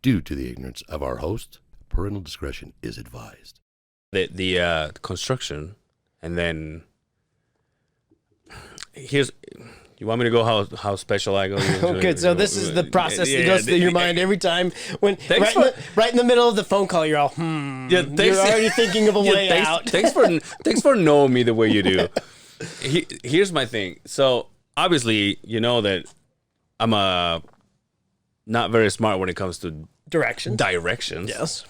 Due to the ignorance of our host, parental discretion is advised. The construction, and then here's. You want me to go how special I go? Okay, so this is the process that goes through your mind every time when right in the middle of the phone call, you're all you're already thinking of a way out. Thanks for knowing me the way you do. Here's my thing. So obviously, you know that I'm not very smart when it comes to directions. Yes,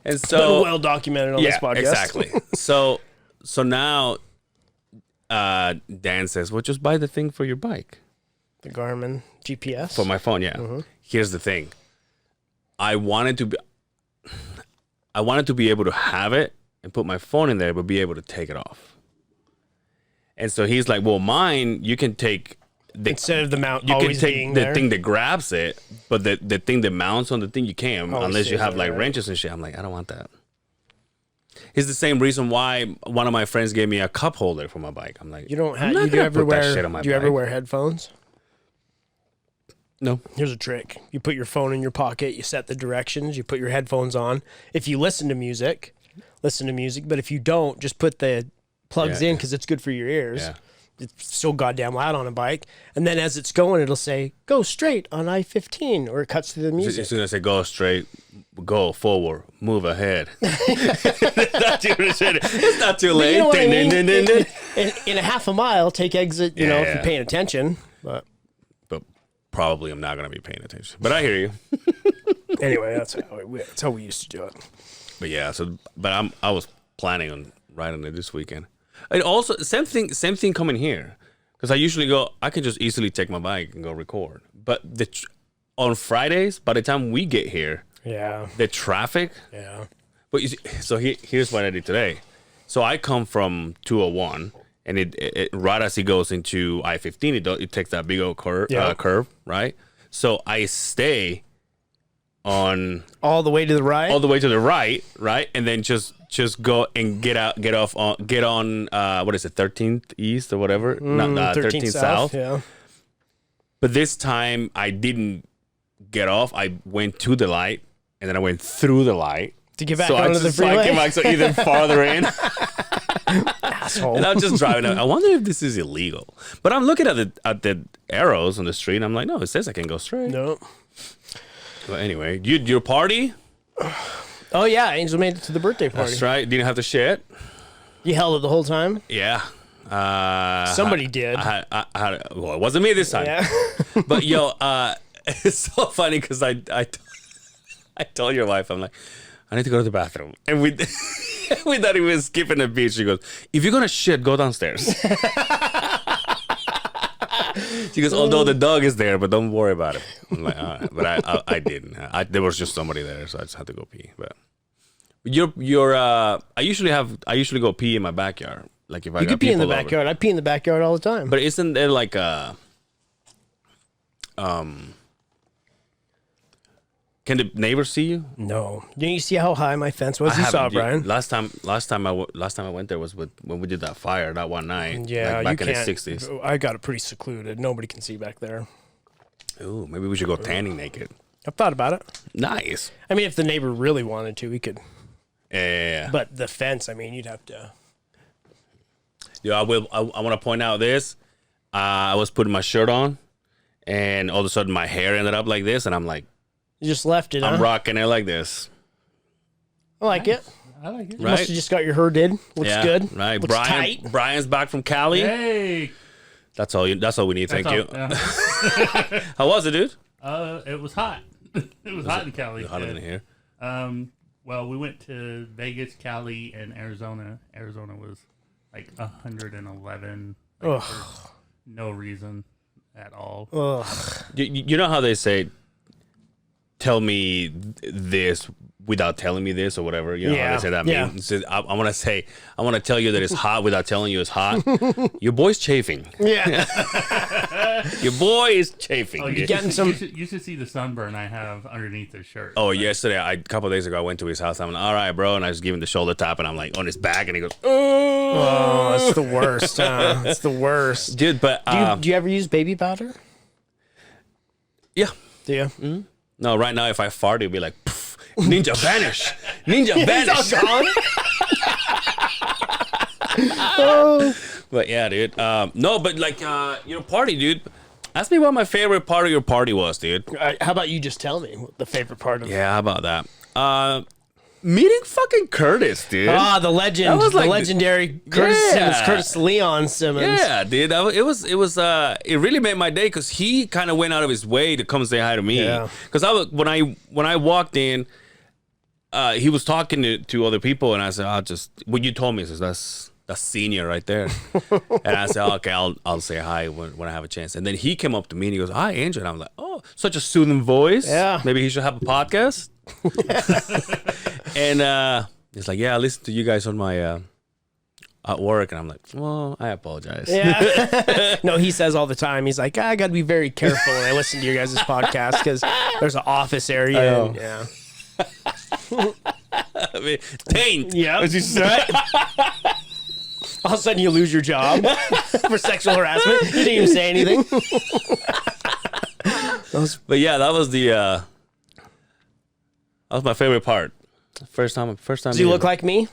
and so well documented on this podcast. Exactly. So now. Dan says, well, just buy the thing for your bike. The Garmin GPS? For my phone, yeah. Mm-hmm. Here's the thing. I wanted to be able to have it and put my phone in there, but be able to take it off. And so he's like, well, mine, you can take... Instead of the mount you always can take being the there. thing that grabs it, but the thing that mounts on the thing, you can't, unless you have like wrenches and shit. I'm like, I don't want that. It's the same reason why one of my friends gave me a cup holder for my bike. I'm like, you ever wear headphones? No. Here's a trick. You put your phone in your pocket, you set the directions, you put your headphones on. If you listen to music. But if you don't, just put the plugs in because it's good for your ears. Yeah. It's so goddamn loud on a bike. And then as it's going, it'll say, go straight on I-15, or it cuts through the music. As soon as I say go straight, go forward, move ahead. It's not too late. You know what I mean? In a half a mile, take exit, if you're paying attention. But probably I'm not going to be paying attention. But I hear you. Anyway, that's how we used to do it. But yeah, I was planning on riding it this weekend. And also, same thing coming here. Because I usually I can just easily take my bike and go record. But on Fridays, by the time we get here, the traffic. Yeah. But here's what I did today. So I come from 201, and it right as it goes into I-15, it takes that big old curve, right? So I stay on all the way to the right, right, and then just go and get on 13th East or whatever, not 13th South. Yeah. But this time I didn't get off. I went to the light, and then I went through the light to get back onto the freeway. So I came back even farther in. Asshole. And I was just driving. I wonder if this is illegal. But I'm looking at the arrows on the street, and I'm like, no, it says I can go straight. No. But anyway, your party? Oh yeah, Angel made it to the birthday party. That's right. Didn't have to shit. You held it the whole time? Yeah. Somebody did. Well, it wasn't me this time. Yeah. But it's so funny because I told your wife, I'm like, I need to go to the bathroom, and we thought he was skipping a beat. She goes, if you're gonna shit, go downstairs. She goes, although the dog is there, but don't worry about it. I'm like, all right. But I didn't. There was just somebody there, so I just had to go pee. But I usually go pee in my backyard. Like if I you got can pee in the over. backyard. I pee in the backyard all the time. But isn't there like a can the neighbors see you? No. Didn't you see how high my fence was? You saw, Brian. Last time I went there was when we did that fire that one night. Yeah, back in the '60s. I got it pretty secluded. Nobody can see back there. Ooh, maybe we should go tanning naked. I've thought about it. Nice. I mean, if the neighbor really wanted to, we could. Yeah. But the fence, I mean, you'd have to. Yeah, I want to point out this. I was putting my shirt on, and all of a sudden my hair ended up like this, and I'm like, you just left it. I'm rocking it like this. I like it. I like it. You must have just got your hair did. Looks good. Right. Looks tight. Brian's back from Cali. Hey. That's all we need. Thank you. Yeah. How was it, dude? It was hot. It was hot in Cali. Hotter than here. Well, we went to Vegas, Cali, and Arizona. Arizona was like 111. Like, for no reason at all. Ugh. You know how they say, tell me this without telling me this or whatever. You know how they say that. Yeah. I want to tell you that it's hot without telling you it's hot. Your boy's chafing. Yeah. Your boy is chafing. Oh, you should see the sunburn I have underneath his shirt. Oh, yesterday, a couple of days ago, I went to his house. I'm like, all right, bro. And I was giving the shoulder tap, and I'm like on his back, and he goes, oh, that's the worst. That's the worst. Dude, but do you ever use baby powder? Yeah. Do you? Mm-hmm. No, right now if I fart, it'd be like, poof, ninja vanish, ninja vanish. But yeah, dude. No, but like party, dude. Ask me what my favorite part of your party was, dude. How about you just tell me what the favorite part of Yeah, how about that? Meeting fucking Curtis, dude. Ah, the legend. That was the like legendary Curtis Yeah. Simmons, Curtis Leon Simmons. Yeah, dude. It really made my day because he kind of went out of his way to come say hi to me. Yeah. Because when I walked in, he was talking to other people, and I said, what you told me is that's senior right there. And I said, okay, I'll say hi when I have a chance. And then he came up to me and he goes, hi, Andrew. And I'm like, oh, such a soothing voice. Yeah. Maybe he should have a podcast. And he's like, yeah, I listen to you guys on my at work. And I'm like, well, I apologize. Yeah. No, he says all the time. He's like, I got to be very careful when I listen to your guys' podcast because there's an office area. And, yeah. I mean, taint. Yeah. As you said. All of a sudden you lose your job for sexual harassment. You didn't even say anything. But yeah, that was my favorite part. First time. Do you look like me?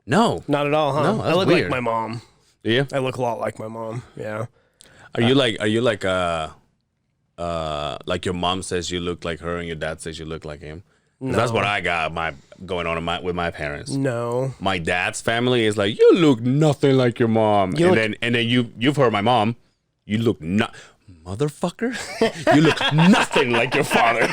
No. Not at all, huh? No, I that's look weird. like my mom. Do you? I look a lot like my mom. Yeah. Are you like your mom says you look like her and your dad says you look like him? 'Cause No. that's what I got going on with my parents. No. My dad's family is like, you look nothing like your mom. And then you've heard my mom. You look not motherfucker. You look nothing like your father.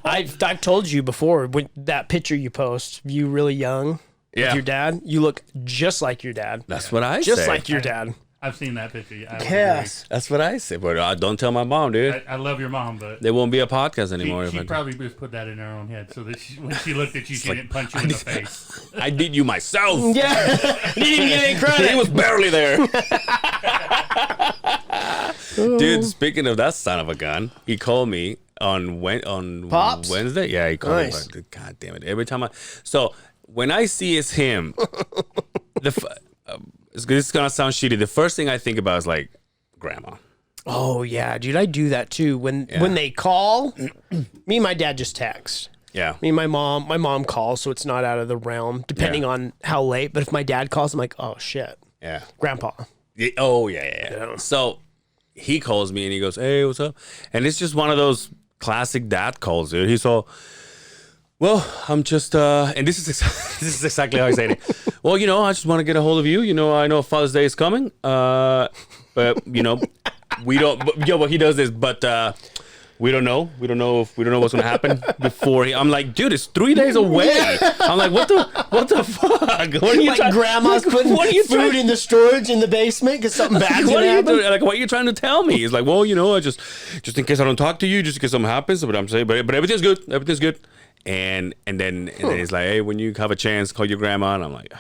I've told you before, when that picture you post, you really young with your dad, you look just like your dad. That's what I Just say. like your dad. I've seen that picture. I would Yes. That's what I say. But don't tell my mom, dude. agree. I love your mom, but There won't be a podcast anymore. she if I, probably just put that in her own head so that when she looked at you, she didn't punch you in the face. I did you myself. Yeah. Didn't even get any credit. He was barely there. Dude, speaking of that son of a gun, he called me on Pops? Wednesday. Yeah, he called Nice. me. But God damn it! Every time when I see it's him, this is gonna sound shitty. The first thing I think about is like grandma. Oh yeah, dude, I do that too. When they call, me and my dad just text. Yeah. Me and my mom calls, so it's not out of the realm, depending on how late. But if my dad calls, I'm like, oh shit, Yeah. grandpa. Yeah. Oh yeah. So he calls me and he goes, "Hey, what's up?" And it's just one of those classic dad calls, dude. He's all, "Well, I'm just," and this is exactly how I say it. "Well, I just want to get a hold of you. I know Father's Day is coming, but we don't. But he does this, but we don't know. We don't know what's gonna happen before." I'm like, "Dude, it's 3 days away." I'm like, "What the fuck? What are you Like grandma's putting food in the storage in the basement because something bad's what gonna are you happen. doing? Like, what are you trying to tell me?" He's like, "Well, I just in case I don't talk to you, just in case something happens." But I'm saying, but everything's good. Everything's good. And then he's like, "Hey, when you have a chance, call your grandma." And I'm like,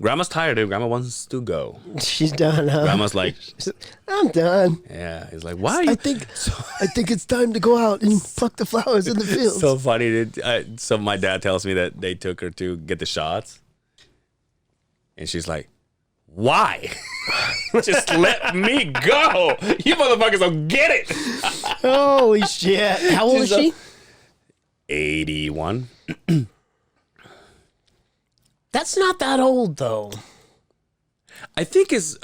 "Grandma's tired, dude. Grandma wants to go." She's done, huh? Grandma's like, I'm done. "Yeah." He's like, "Why?" Are you? I think it's time to go out and pluck the flowers in the fields. So funny, dude. So my dad tells me that they took her to get the shots, and she's like, "Why? Just let me go. You motherfuckers don't get it." Holy shit. How old is she? 81. That's not that old, though. I think it's.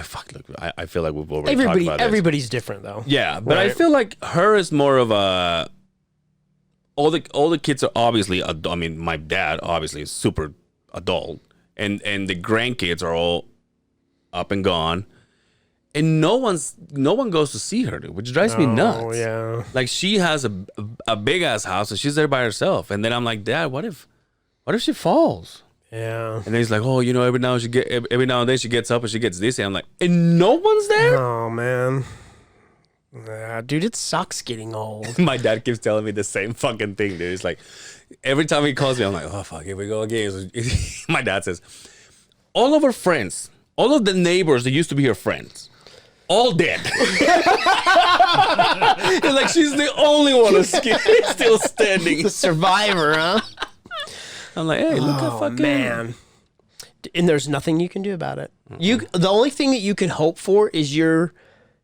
Fuck. Look, I feel like we've already talked about this. Everybody's different, though. Yeah, but I Right. feel like her is more of a. All the kids are obviously. I mean, my dad obviously is super adult, and the grandkids are all up and gone, and no one goes to see her, dude, which drives me nuts. Oh yeah. Like she has a big ass house and she's there by herself, and then I'm like, "Dad, what if she falls?" Yeah. And then he's like, "Oh, every now and then she gets up and she gets this," and I'm like, "And no one's there." Oh man. Dude, it sucks getting old. My dad keeps telling me the same fucking thing, dude. It's like every time he calls me, I'm like, "Oh fuck, here we go again." My dad says, "All of her friends, all of the neighbors that used to be her friends, all dead." It's like she's the only one who's still standing. The survivor, huh? I'm like, "Hey, look how Oh fucking man. And there's nothing you can do about it. The only thing that you can hope for is you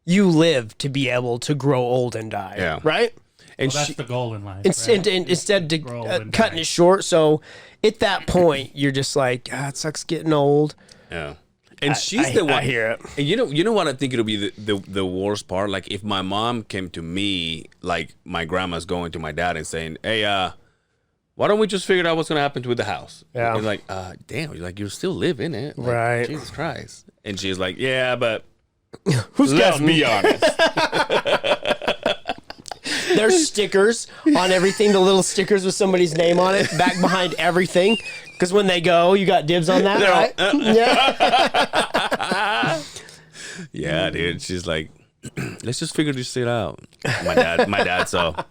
live to be able to grow old and die. Yeah. Right? And that's the goal in life. Instead of cutting it short. So at that point, you're just like, it sucks getting old. Yeah. And she's the one. I hear it. And you know what I think it'll be the worst part? Like if my mom came to me, like my grandma's going to my dad and saying, hey, why don't we just figure out what's going to happen with the house? Yeah. He's like, damn, you're like, you still live in it. Like, right. Jesus Christ. And she's like, yeah, but who's let's be honest. There's stickers on everything, the little stickers with somebody's name on it, back behind everything. Because when they go, you got dibs on that, right? Yeah. Yeah, dude. She's like, let's just figure this shit out. My dad, so how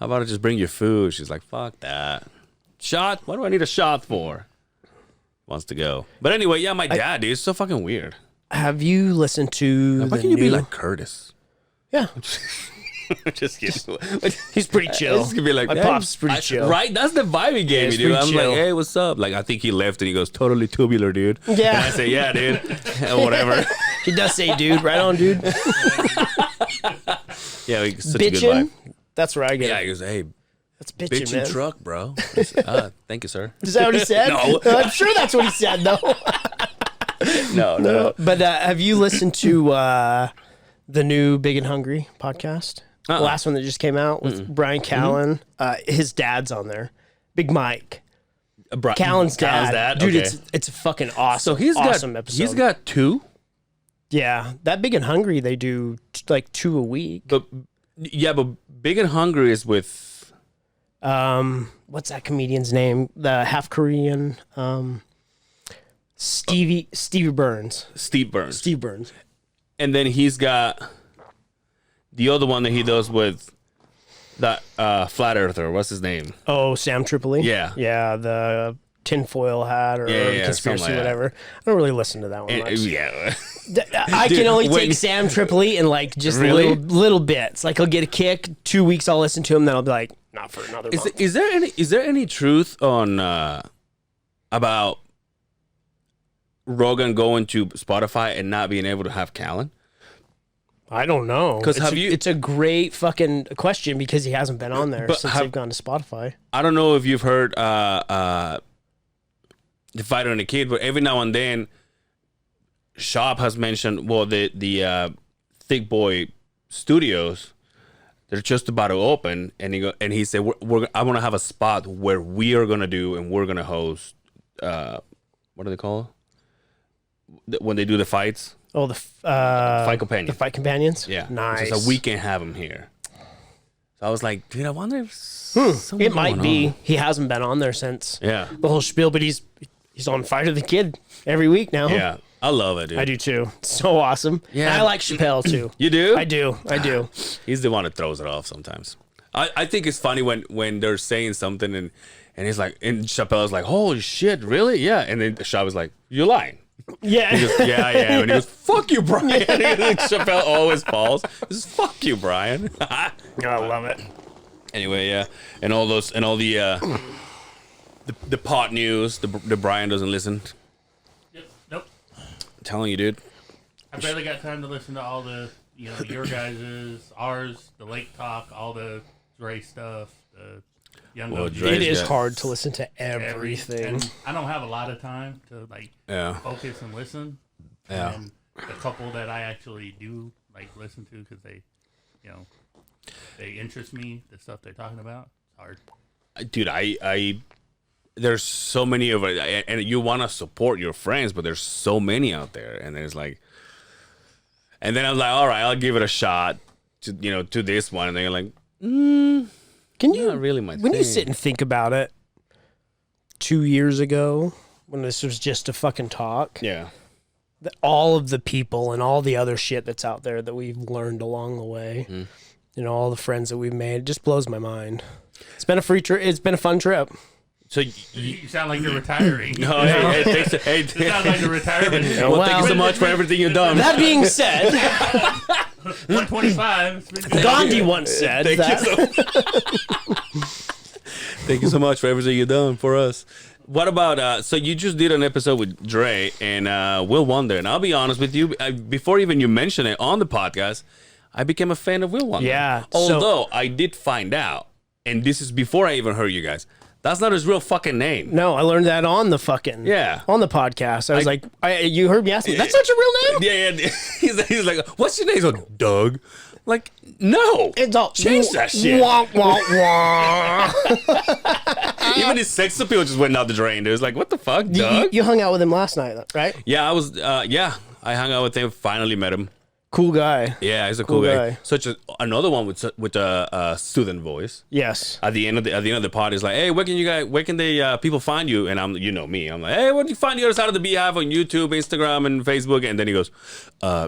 about I just bring your food? She's like, fuck that. Shot? What do I need a shot for? Wants to go. But anyway, yeah, my dad, dude, it's so fucking weird. Have you listened to Why can't you be like Curtis? Yeah. Just kidding. He's pretty chill. It's gonna be like, my pop's pretty chill. Right? That's the vibe he gave me, dude. I'm chill. like, hey, what's up? Like, I think he left and he goes, totally tubular, dude. Yeah. And I say, yeah, dude. Whatever. He does say, dude. Right on, dude. Yeah, such bitchin'? a good vibe. That's where I get Yeah, it. he goes, hey, That's bitchin', bitchin' man. truck, bro. I said, thank you, sir. Is that what he said? No. I'm sure that's what he said, though. No. But have you listened to the new Big and Hungry podcast? The last one that just came out with Brian Callen. His dad's on there. Big Mike. Callen's dad. Dude, okay. it's a fucking awesome, So he's awesome got episode. he's got 2. Yeah, that Big and Hungry, they do like 2 a week. But Big and Hungry is with What's that comedian's name? The half Korean Steve Burns. Steve Burns. Steve Burns. And then he's got the other one that he does with that flat earther. What's his name? Oh, Sam Tripoli. Yeah. Yeah, the tinfoil hat or conspiracy, like whatever. I don't really listen to that one much. Yeah. I can only take Sam Tripoli in like just Really? little bits. Like I'll get a kick, 2 weeks I'll listen to him, then I'll be like, not for another month. Is there any truth on about Rogan going to Spotify and not being able to have Callen? I don't know. 'Cause it's a great fucking question because he hasn't been on there since they've gone to Spotify. I don't know if you've heard The Fighter and the Kid, but every now and then Shop has mentioned, well, the Thick Boy Studios, they're just about to open, and he said, I want to have a spot where we are gonna do and we're gonna host. What do they call it? When they do the fights? Oh, the Fight Companions. The Fight Companions. Yeah, nice. So we can have them here. So I was like, dude, I wonder if it might be. He hasn't been on there since the whole spiel, but he's on Fighter the Kid every week now. Yeah, I love it, dude. I do too. So awesome. Yeah. And I like Chappelle too. You do? I do. He's the one that throws it off sometimes. I think it's funny when they're saying something and he's like, and Chappelle's like, holy shit, really? Yeah. And then Chappelle was like, you're lying. Yeah. He goes, yeah, I am. And he goes, fuck you, Brian. And Chappelle always falls. He says, fuck you, Brian. I love it. Anyway, yeah. And all the pot news, the Brian doesn't listen. Yep. Nope. I'm telling you, dude. I barely got time to listen to all the, your guys's, ours, the Lake Talk, all the Dre stuff, the Young OG. It is hard to listen to everything. And I don't have a lot of time to focus and listen. Yeah. And the couple that I actually do listen to because they, they interest me. The stuff they're talking about, it's hard. Dude, I there's so many of it, and you want to support your friends, but there's so many out there, and there's and then I'm like, all right, I'll give it a shot to this one, and then you're like, Can you not really my when thing. you sit and think about it? 2 years ago, when this was just a fucking talk, yeah, all of the people and all the other shit that's out there that we've learned along the way, all the friends that we've made, it just blows my mind. It's been a free trip. It's been a fun trip. So you sound like you're retiring. No, hey, thanks. Hey, it sounds like a retirement. Well, thank you so much for everything you've done. That being said, 125. Gandhi once said Thank you so much for everything you've done for us. What about, so you just did an episode with Dre and Will Wonder, and I'll be honest with you, before even you mention it on the podcast, I became a fan of Will Wonder. Yeah, Although I did find out, and this is before I even heard you guys, that's not his real fucking name. No, I learned that on the fucking on the podcast. I was like, you heard me ask me, that's not your real name? Yeah. He's like, what's your name? He's like, Doug. Like, no. It's all change that shit. Wah, wah, wah. Even his sex appeal just went out the drain. It was like, what the fuck, Doug? You hung out with him last night, right? Yeah, I was. I hung out with him. Finally met him. Cool guy. Yeah, he's a cool guy. Such another one with a soothing voice. Yes. At the end of the pod, he's like, "Hey, where can they people find you?" And I'm, you know me, I'm like, "Hey, where do you find the other side of the Beehive on YouTube, Instagram, and Facebook?" And then he goes,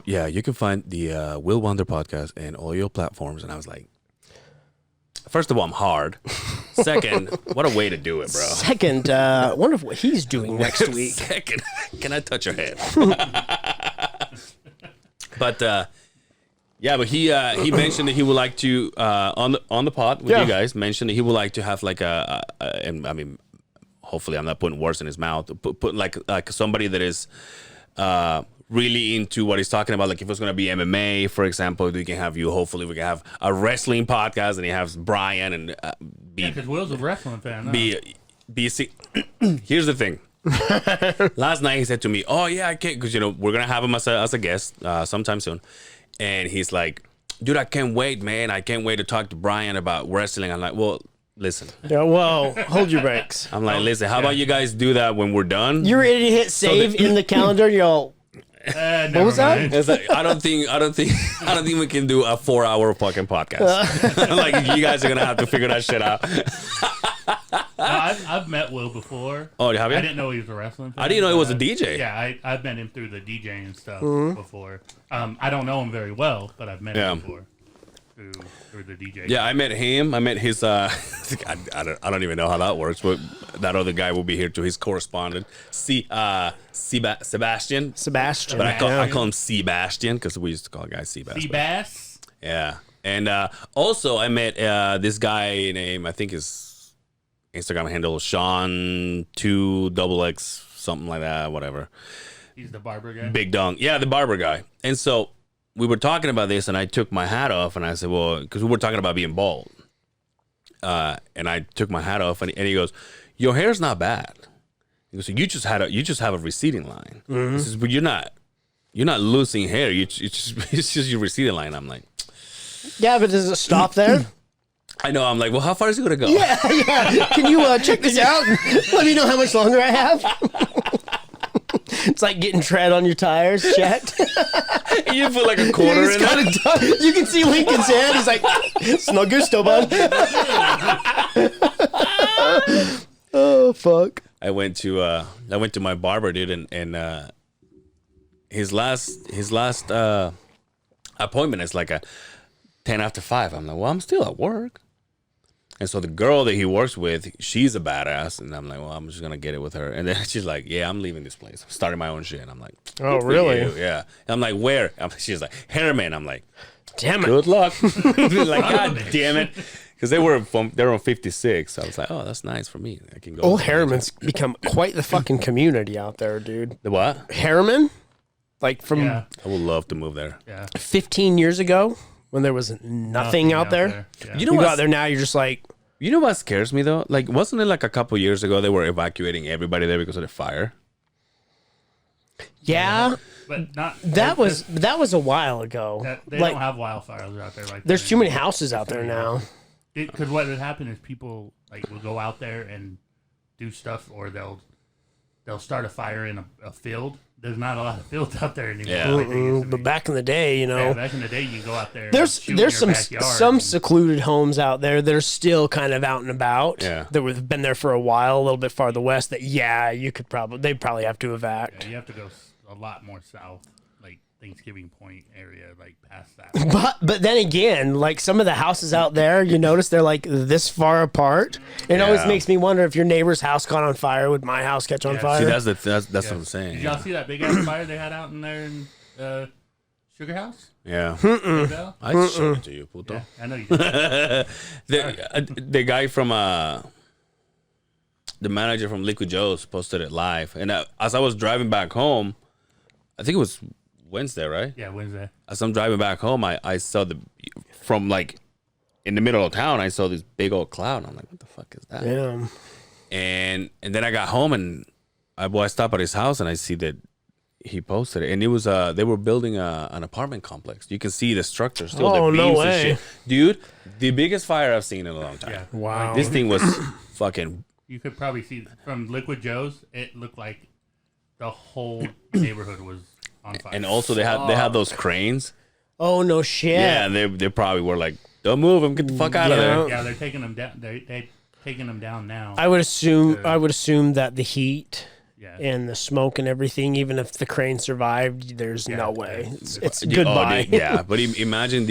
"Yeah, you can find the Will Wonder podcast and all your platforms." And I was like, first of all, I'm hard. Second, what a way to do it, bro. Second, wonder what he's doing next week. Second, can I touch your head? But but he mentioned that he would like to on the pod with you guys mentioned that he would like to have like and I mean, hopefully I'm not putting words in his mouth. Put like somebody that is really into what he's talking about. Like if it's going to be MMA, for example, we can have you. Hopefully we can have a wrestling podcast, and he has Brian and because Will's a wrestling fan. Here's the thing. Last night he said to me, "Oh yeah, I can't," because we're gonna have him as a guest sometime soon, and he's like, "Dude, I can't wait, man! I can't wait to talk to Brian about wrestling." I'm like, "Well, listen." Yeah, whoa, hold your brakes. I'm like, "Listen, how about you guys do that when we're done?" You're ready to hit save in the calendar. You're all. What was that? It's like, I don't think we can do a 4-hour fucking podcast. Like you guys are gonna have to figure that shit out. I've met Will before. Oh, have you? I didn't know he was a wrestling fan. I didn't know he was a DJ. Yeah, I've met him through the DJing and stuff before. I don't know him very well, but I've met him before through the DJ. Yeah, I met him. I met his. I don't even know how that works, but that other guy will be here too. His correspondent, Sebastian. Sebastian. But I call him Sebastian because we used to call guys Sebastian. Seabass. Yeah, and also I met this guy named, I think his Instagram handle Sean 2XX something like that, whatever. He's the barber guy. Big Dong. Yeah, the barber guy. And so we were talking about this, and I took my hat off, and I said, well, because we were talking about being bald. And I took my hat off, and he goes, your hair's not bad. He goes, so you just have a receding line. He says, but you're not losing hair. It's just your receding line. I'm like, yeah, but does it stop there? I know. I'm like, well, how far is it gonna go? Yeah. Can you check this out? Let me know how much longer I have. It's like getting tread on your tires checked. You put like a quarter in it. You can see Lincoln's hand. He's like, snug gusto, bud. Oh fuck. I went to my barber, dude, and his last appointment is like a 10 after 5. I'm like, well, I'm still at work. And so the girl that he works with, she's a badass. And I'm like, well, I'm just going to get it with her. And then she's like, yeah, I'm leaving this place. I'm starting my own shit. And I'm like, oh, really? Yeah. And I'm like, where? She's like, Harriman. I'm like, damn it. Good luck. Like, God damn it. Because they were on 56. So I was like, oh, that's nice for me. I can go. Old Harriman's become quite the fucking community out there, dude. The what? Harriman? Like from I would love to move there. Yeah. 15 years ago when there was nothing out there. Yeah. You know you what? go out there now, you're just like. You know what scares me though? Like, wasn't it like a couple years ago they were evacuating everybody there because of the fire? Yeah. But not that was a while ago. They like, don't have wildfires out there like that. There's too many houses out there now. Because what would happen is people like will go out there and do stuff, or they'll start a fire in a field. There's not a lot of fields out there anymore. Yeah. But back in the day, you know, back in the day, you go out there. There's some secluded homes out there that are still kind of out and about. Yeah, that have been there for a while, a little bit farther west. That they'd probably have to evac. Yeah, you have to go a lot more south, like Thanksgiving Point area, like past that. But then again, like some of the houses out there, you notice they're like this far apart. It always makes me wonder if your neighbor's house caught on fire, would my house catch on fire? See, that's what I'm saying. Did y'all see that big ass fire they had out in there in Sugar House? Yeah. I showed it to you, puto. Yeah, I know you did. The guy from the manager from Liquid Joe's posted it live, and as I was driving back home, I think it was Wednesday, right? Yeah, Wednesday. As I'm driving back home, I saw from like in the middle of town, I saw this big old cloud. I'm like, what the fuck is that? Damn. And then I got home and I stopped at his house and I see that he posted it. And it was they were building an apartment complex. You can see the structure still. Oh, the no beams way. and shit. Dude, the biggest fire I've seen in a long time. Yeah. Wow. This thing was fucking. You could probably see from Liquid Joe's. It looked like the whole neighborhood was on fire. And also they had those cranes. Oh no shit. Yeah, they probably were like, don't move him, get the fuck out of there. Yeah, they're taking them down. They're taking them down now. I would assume that the heat Yeah. and the smoke and everything, even if the crane survived, there's no way. It's Oh, goodbye. dude, yeah, but imagine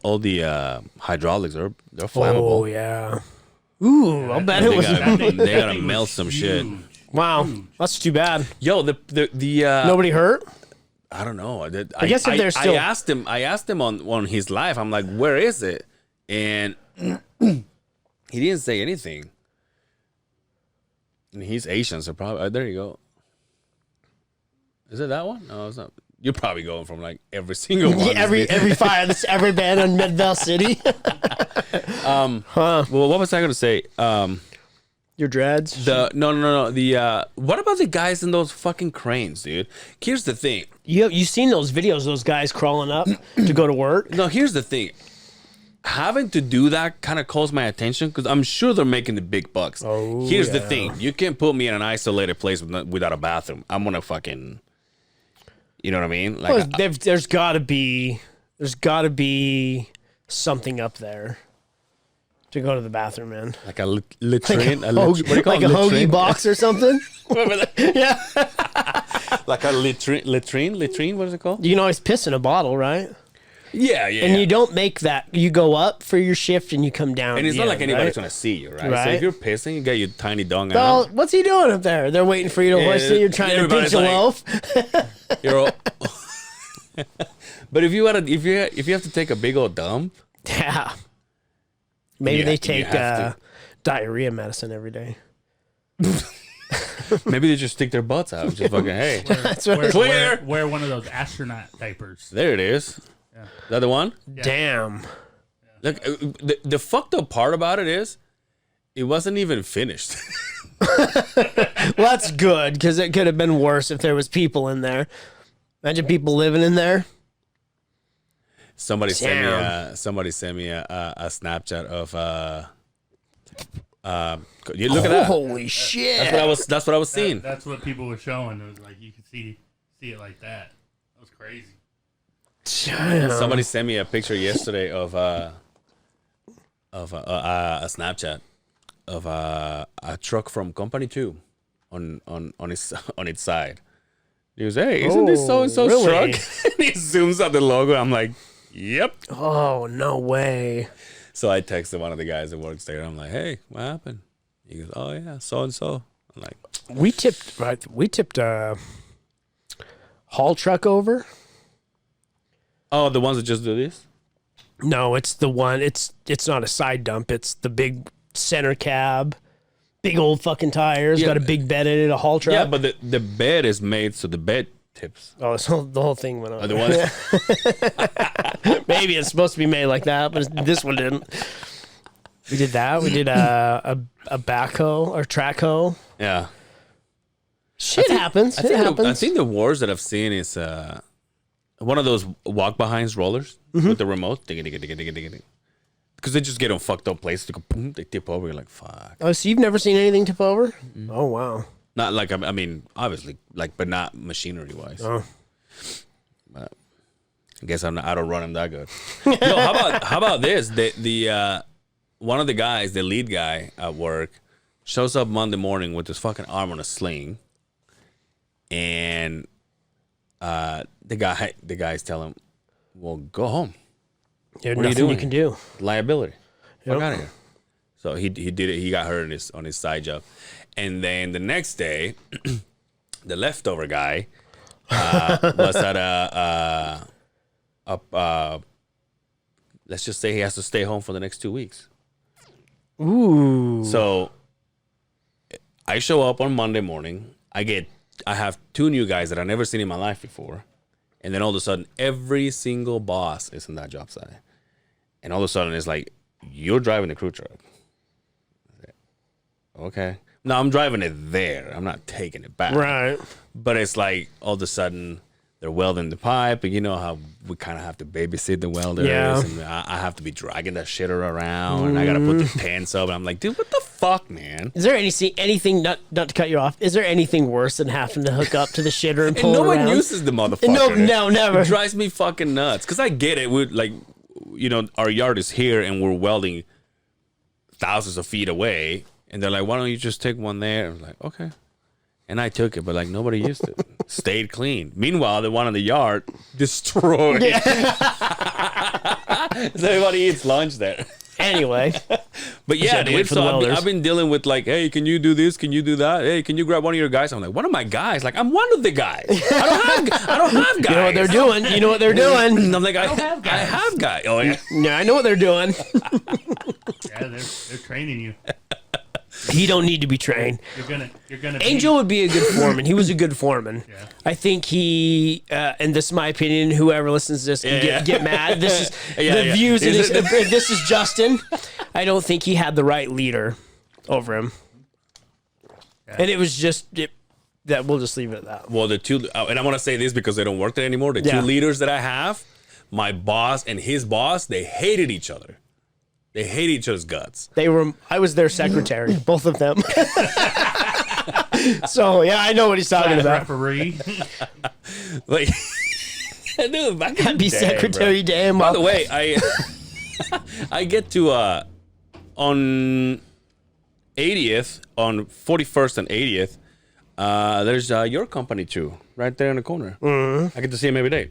all the hydraulics they're Oh flammable. yeah. Ooh, I'll bet it They was. gotta, they That gotta thing melt was some shit. huge. Wow, that's too bad. Yo, the Nobody hurt. I don't know. I guess if they're still- I asked him on his live. I'm like, where is it? And he didn't say anything. And he's Asian, so probably there you go. Is it that one? No, it's not. You're probably going from like every single one. Yeah, every fire that's ever been in Midvale City. Well, what was I going to say? Your dreads. No. The what about the guys in those fucking cranes, dude? Here's the thing. You seen those videos? Those guys crawling up to go to work. No, here's the thing. Having to do that kind of calls my attention because I'm sure they're making the big bucks. Oh, here's the yeah. thing. You can't put me in an isolated place without a bathroom. I'm gonna fucking, you know what I mean? Like, Well, there's got to be something up there to go to the bathroom in. like a latrine. What do you call it? A hoagie box or something. Yeah. Like a latrine. What is it called? You can always piss in a bottle, right? Yeah. And you don't make that. You go up for your shift and you come down. And it's at not the like end, anybody's right? gonna see you, right? So Right. if you're pissing, you got your tiny dong Well, out. what's he doing up there? They're waiting for you to hoist it. You're trying to everybody's pinch a like- loaf. You're all, but if you have to take a big old dump, Yeah. Maybe You they you take have diarrhea medicine every day. maybe they just stick their butts out. Just fucking hey. That's what. Wear one of those astronaut diapers. There it is. Yeah. Is that the one? Damn. Look, the fucked up part about it is, it wasn't even finished. Well, that's good because it could have been worse if there was people in there. Imagine people living in there. Somebody sent me Damn. a Snapchat of you look at that. Holy shit! That's what I was seeing. That's what people were showing. It was like you could see it like that. That was crazy. Damn. Somebody sent me a picture yesterday of a Snapchat of a truck from Company 2 on its side. He goes, "Hey, isn't this so and so's really? truck?" And he zooms out the logo. I'm like, "Yep." Oh no way! So I texted one of the guys that works there. I'm like, "Hey, what happened?" He goes, "Oh yeah, so and so." I'm like, We tipped a haul truck over. "Oh, the ones that just do this." No, it's the one. It's not a side dump. It's the big center cab, big old fucking tires. Yeah. Got a big bed in it. A haul truck. Yeah, but the bed is made so the bed tips. Oh, so the whole thing went on. Are the ones? Maybe it's supposed to be made like that, but this one didn't. We did that. We did a backhoe or track hoe. Yeah. Shit happens. It happens. I think the worst that I've seen is one of those walk behinds rollers with the remote. Because they just get on fucked up places. They go, boom, they tip over. You're like, fuck. Oh, so you've never seen anything tip over? Oh wow. Not like, I mean, obviously, like, but not machinery wise. Oh. But I guess I don't run them that good. Yo, how about this? The one of the guys, the lead guy at work, shows up Monday morning with his fucking arm on a sling, and the guys tell him, "Well, go home. There's What are you nothing you doing? can do. Liability. Fuck Yep. out of here." So he did it. He got hurt on his side job, and then the next day, the leftover guy was at let's just say he has to stay home for the next 2 weeks. Ooh. So I show up on Monday morning. I have 2 new guys that I've never seen in my life before, And then all of a sudden, every single boss is in that job site. And all of a sudden, it's like, you're driving the crew truck. Okay. No, I'm driving it there. I'm not taking it back. Right. But it's like, all of a sudden, they're welding the pipe. And you know how we kind of have to babysit the welders. Yeah. And I have to be dragging that shitter around. And I got to put the tents up. And I'm like, dude, what the fuck, man? Is there anything, not to cut you off, is there anything worse than having to hook up to the shitter and pull And no it around? one uses the motherfucker. No, never. It drives me fucking nuts. Because I get it. We're like, you know, our yard is here and we're welding thousands of feet away. And they're like, why don't you just take one there? I'm like, okay. And I took it, but like nobody used it. Stayed clean. Meanwhile, the one in the yard destroyed. Yeah. So everybody eats lunch there. Anyway. But yeah, dude, so I've been dealing with like, hey, can you do this? Can you do that? Hey, can you grab one of your guys? I'm like, one of my guys? Like, I'm one of the guys. I don't have guys. You know what they're doing. You know what they're doing. I'm like, I have guys. Oh, yeah. Yeah, I know what they're doing. Yeah, they're training you. He don't need to be trained. You're gonna. Angel would be a good foreman. He was a good foreman. Yeah. I think he, and this is my opinion. Whoever listens to this can get mad. This is the views. If this is Justin, I don't think he had the right leader over him, and it was just that. We'll just leave it at that. Well, the two, and I want to say this because they don't work there anymore. The two leaders that I have, my boss and his boss, they hated each other. They hate each other's guts. I was their secretary, both of them. So yeah, I know what he's talking about. Referee. Like, dude, back in I'd be the day, secretary bro. damn. By the way, I get to on 80th, on 41st and 80th. There's your company too, right there in the corner. I get to see him every day.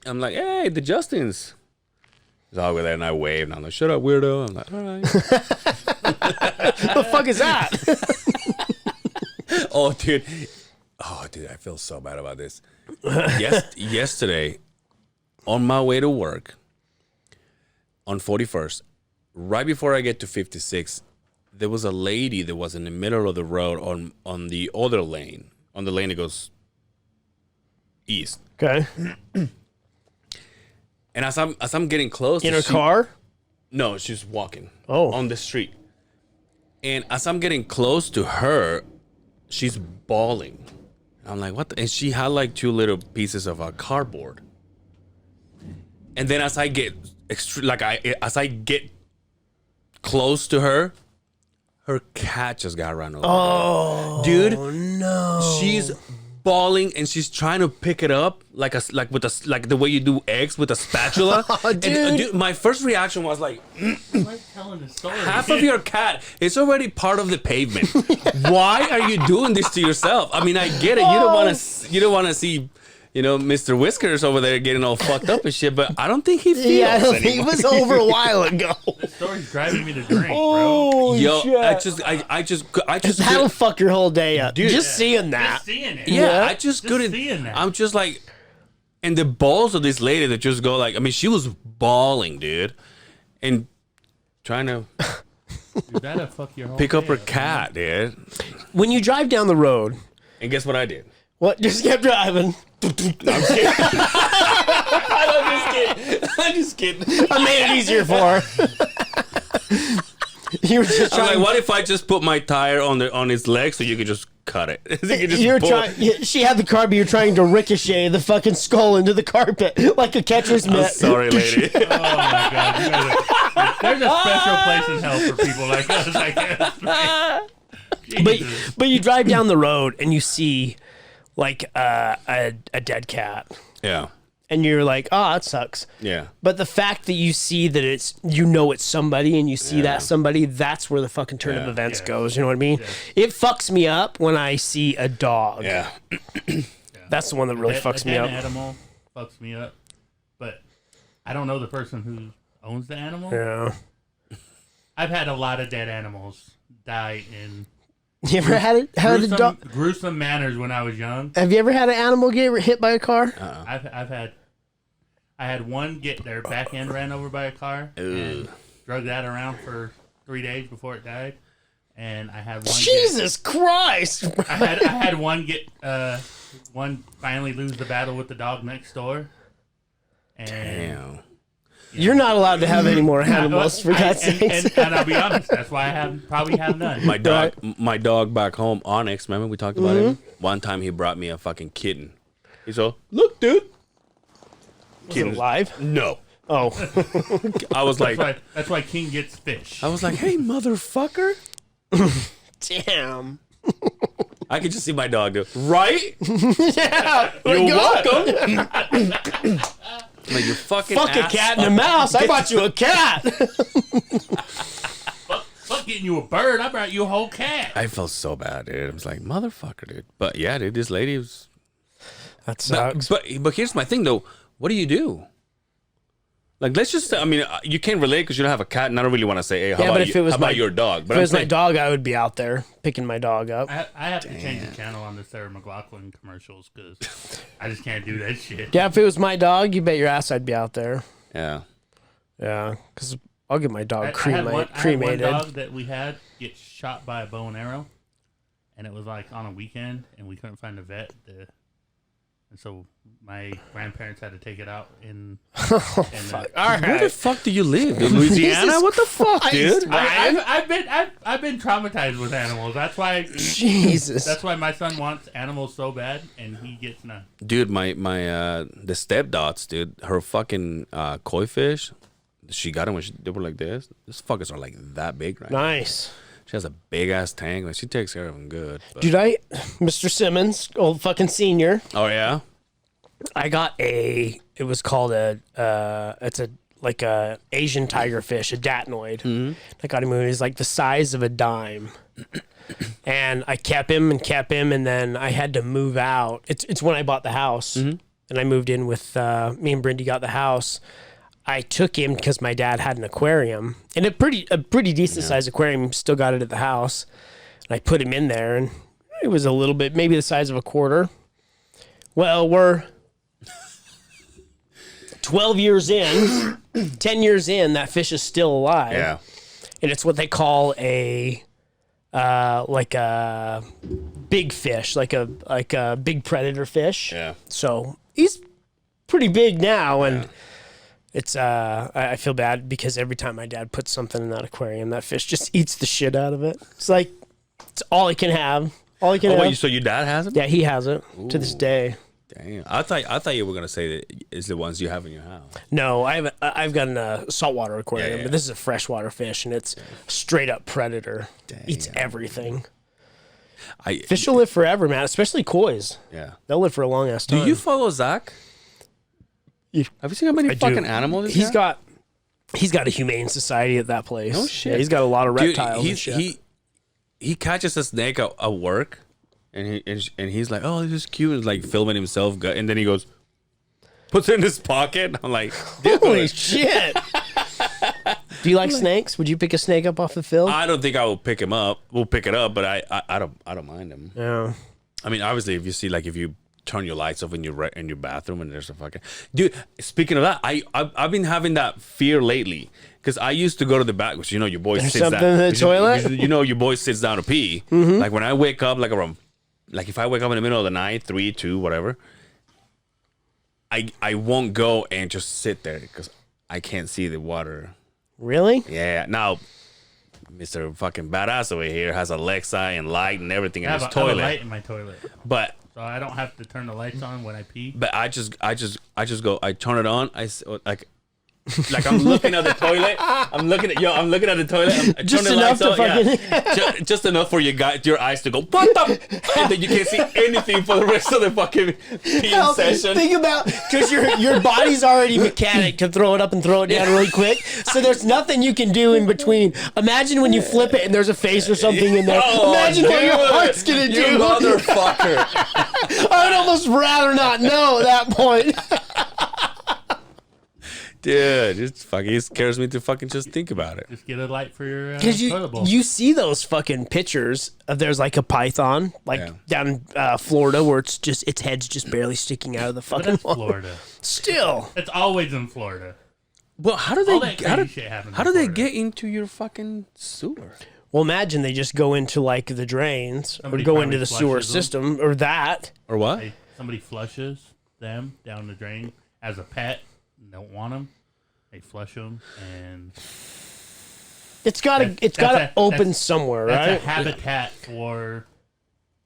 I'm like, hey, the Justins. He's all over there, and I waved, and I'm like, shut up, weirdo. I'm like, all right. The fuck is that? Oh, dude, I feel so bad about this. Yesterday, on my way to work, on 41st, right before I get to 56, there was a lady that was in the middle of the road on the other lane, on the lane that goes east. Okay. And as I'm getting close, In her car? No, she's walking. Oh. On the street. And as I'm getting close to her, she's bawling. I'm like, what? And she had like two little pieces of cardboard. And then as I get close to her, her cat just got run over. Oh, dude, no! She's bawling and she's trying to pick it up like the way you do eggs with a spatula. Dude. And, dude, my first reaction was like, Like telling the story. half of your cat is already part of the pavement. Why are you doing this to yourself? I mean, I get it. You don't want to see, Mr. Whiskers over there getting all fucked up and shit. But I don't think he feels. Yeah, I don't think it anymore. was over a while ago. The story's driving me to drink, bro. Oh, Yo, shit. I just That'll fuck your whole day up. Dude, just seeing that. Just seeing it. Yeah, I just couldn't. seeing that. I'm just like, and the balls of this lady that just go like, I mean, she was bawling, dude, and trying to Dude, that'll fuck your whole pick up day her cat, dude. When you drive down the road, And guess what I did? what? Just kept driving. I'm just kidding. I made it easier for her. You were just I'm trying. like, what if I just put my tire on his leg so you could just cut it? You could just You're pull trying. She had the car, but you're trying to ricochet the fucking skull into the carpet like a catcher's I'm mitt. sorry, lady. Oh my god, there's a special place in hell for people like us, I guess. But you drive down the road and you see like a dead cat, Yeah. and you're like, oh, that sucks. Yeah. But the fact that you see that it's somebody, and you see that somebody, that's where the fucking turn of events goes. You know what I mean? Yeah. It fucks me up when I see a dog. Yeah. That's the one that really fucks me up. Animal fucks me up, but I don't know the person who owns the animal. Yeah. I've had a lot of dead animals die in You ever had it? gruesome manners when I was young. Have you ever had an animal get hit by a car? I had one get their back end ran over by a car and drug that around for 3 days before it died. and I had one. Jesus Christ! I had one get one finally lose the battle with the dog next door. And Damn. You're not allowed to have any more animals, for God's sakes. And I'll be honest, that's why I probably have none. My dog back home, Onyx, remember we talked about him? One time he brought me a fucking kitten. He's all, look, dude. Was it alive? No. Oh. I was like... That's why King gets fish. I was like, hey, motherfucker. Damn. I could just see my dog do, right? Yeah. You're welcome. Like, you fucking Fuck a cat and a mouse. I bought you a cat. Fuck getting you a bird. I brought you a whole cat. I felt so bad, dude. I was like, motherfucker, dude. But yeah, dude, this lady was... That sucks. But here's my thing, though. What do you do? Like, let's just say, I mean, you can't relate because you don't have a cat, and I don't really want to say, hey, how about your dog? But if it was my dog, I would be out there picking my dog up. I have to change the channel on the Sarah McLachlan commercials because I just can't do that shit. Yeah, if it was my dog, you bet your ass I'd be out there. Yeah. Yeah, because I'll get my dog I had one cremated. dog that we had get shot by a bow and arrow, and it was like on a weekend, and we couldn't find a vet. And so my grandparents had to take it out in. Fuck. All right. Where the fuck do you live? In Louisiana? What the fuck, dude? I've been traumatized with animals. That's why. Jesus. That's why my son wants animals so bad, and he gets none. Dude, the stepdots, dude, her fucking koi fish, she got them when they were like this. These fuckers are like that big, right? Nice. She has a big ass tank. Like, she takes care of them good. But... Dude, Mr. Simmons, old fucking senior. Oh yeah. I got it was called it's a Asian tiger fish, a datnoid. Mm-hmm. I got him when he was like the size of a dime. And I kept him, and then I had to move out. It's when I bought the house, and I moved in with me and Brindy got the house. I took him because my dad had an aquarium, and a pretty decent sized aquarium. Still got it at the house, and I put him in there, and it was a little bit, maybe the size of a quarter. Well, we're 12 years in, 10 years in. That fish is still alive. Yeah, and it's what they call a big fish, like a big predator fish. Yeah. So he's pretty big now, and. It's I feel bad because every time my dad puts something in that aquarium, that fish just eats the shit out of it. It's like it's all he can have. All he can have. Wait, so your dad has it? Yeah, he has it to this day. Damn. I thought you were gonna say that it's the ones you have in your house. No, I've got a saltwater aquarium, Yeah. but this is a freshwater fish, and it's straight up predator. Damn. Eats everything. Fish will live forever, man. Especially kois. Yeah. They'll live for a long ass time. Do you follow Zach? Have you seen how many fucking animals he's got? He's got a humane society at that place. Oh shit! Yeah, he's got a lot of reptiles. Dude, and shit. he catches a snake at work, and he's like, oh, this is cute, and like filming himself, and then he goes, puts it in his pocket. I'm like, holy shit! Do you like snakes? Would you pick a snake up off the field? I don't think I will pick him up. We'll pick it up, but I don't mind him. Yeah. I mean, obviously, if you turn your lights off in your bathroom and there's a fucking dude. Speaking of that, I've been having that fear lately because I used to go to the back, which your boy There's sits something down. in the toilet. Your boy sits down to pee. Mm-hmm. Like when I wake up, like if I wake up in the middle of the night, 3, 2, whatever, I won't go and just sit there because I can't see the water. Really? Yeah. Now, Mr. fucking badass over here has Alexa and light and everything in his I have toilet. a light in my toilet, But. so I don't have to turn the lights on when I pee. But I just go. I turn it on. Like I'm looking at the toilet. I'm looking at the toilet. I'm Just turning the enough lights to on, fucking. just enough for your eyes to go. What the? And then you can't see anything for the rest of the fucking peeing session. Think about because your body's already mechanic to throw it up and throw it down really quick. So there's nothing you can do in between. Imagine when you flip it and there's a face or something in there. Oh, Imagine what your heart's gonna you do. motherfucker. I would almost rather not know at that point. Dude, it scares me to fucking just think about it. Just get a light for your Because toilet bowl. you see those fucking pictures of there's like a python down in Florida where its head's just barely sticking out of the But fucking that's water. Florida. Still, It's always in Florida. Well, how do All that they crazy shit happens how in do they Florida. get into your fucking sewer? Well, imagine they just go into like the drains Somebody or go probably into the sewer flushes them. system or that. Or what? Somebody flushes them down the drain as a pet. Don't want them. They flush them, and It's gotta open that's- somewhere, that's right? a habitat for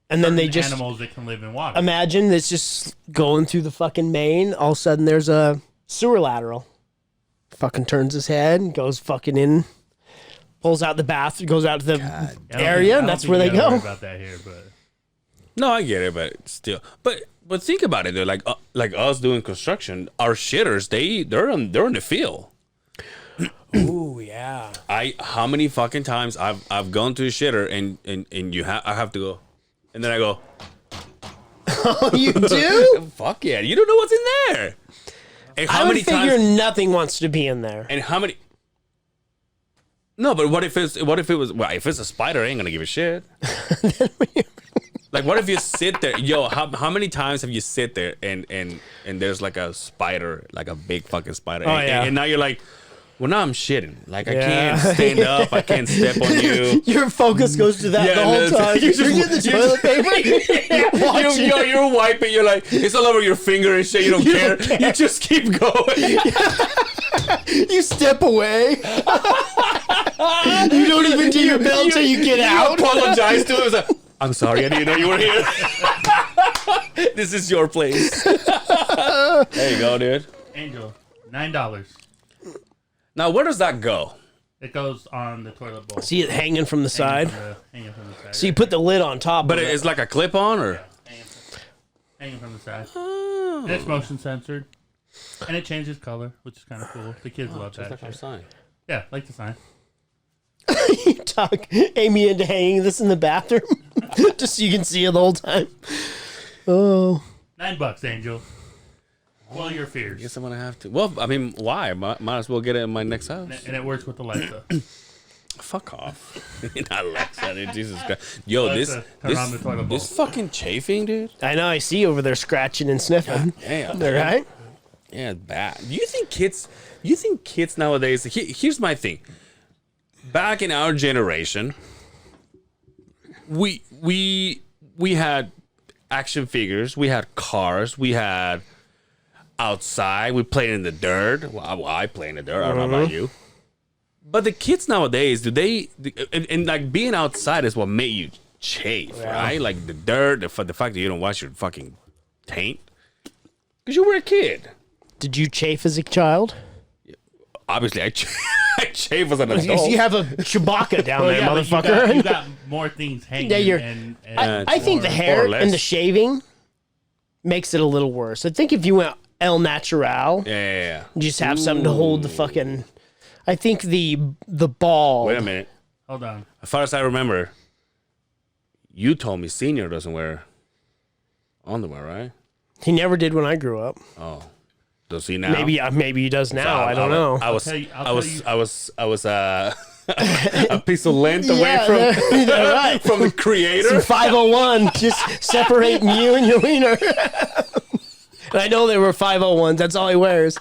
And then they certain just animals that can live in water. imagine it's just going through the fucking main. All of a sudden, there's a sewer lateral. Fucking turns his head and goes fucking in, pulls out the bath, goes out to the I don't area, think- I and don't that's think where you they gotta worry go. about that here, but No, I get it, but still. But think about it. They're like us doing construction. Our shitters, they're on the field. Ooh, yeah. How many fucking times I've gone to a shitter and I have to go, and then I go, Oh, you do? fuck yeah, you don't know what's in there. And how I would many figure times? nothing wants to be in there. And how many? No, but what if it's a spider? I ain't gonna give a shit. Like, what if you sit there, yo? How many times have you sit there and there's like a spider, like a big fucking spider, Oh, yeah. and now you're like, well, now I'm shitting. Like, I Yeah. can't stand up, I can't step on you. Your focus goes to that Yeah, the whole that's- time. you You're just- getting the toilet paper. Watching. You're wiping. You're like, it's all over your finger and shit. You don't care. You just keep going. You step away. You don't even do your bell until you get out. Apologize to him. It's like, I'm sorry. I didn't know you were here. This is your place. There you go, dude. Angel, $9. Now, where does that go? It goes on the toilet bowl. See it hanging from the side. Hanging from the side. So you put the lid on top. But of it. it's like a clip-on, or? Hanging from the side. Oh. And it's motion censored. And it changes color, which is kind of cool. The kids love that shit. sign. Yeah, like the sign. You talk Amy into hanging this in the bathroom, just so you can see it the whole time. Oh, $9, Angel. Well, your I fears. guess I'm gonna have to. Well, I mean, why? Might as well get it in my next house. And it works with Alexa. Fuck off. Not Alexa, dude. Jesus Christ. Yo, Alexa, turn on the toilet bowl. this fucking chafing, dude. I know. I see over there scratching and sniffing. Damn. All right. Yeah, it's bad. Do you think kids nowadays? Here's my thing. Back in our generation, we had action figures, we had cars, we had outside, we played in the dirt. Well, I play in the dirt. I don't know about you. But the kids nowadays, do they? And like being outside is what made you chafe, right? Like the dirt, the fact that you don't wash your fucking taint because you were a kid. Did you chafe as a child? Obviously, I chafe as an adult. You have a Chewbacca down Well, there, yeah, but motherfucker. You got more things hanging. Yeah, you're- and I think the more hair or less. and the shaving makes it a little worse. I think if you went El Natural, Yeah. you just have something to hold the fucking. I think the bald. Wait a minute. Hold on. As far as I remember, you told me Senior doesn't wear underwear, right? He never did when I grew up. Oh, does he now? Maybe he does now. I don't know. I was tell you- I'll I was tell I was I was a piece of length away Yeah, from they're right. from the creator. 501, just separating you and your wiener. And I know they were 501s. That's all he wears.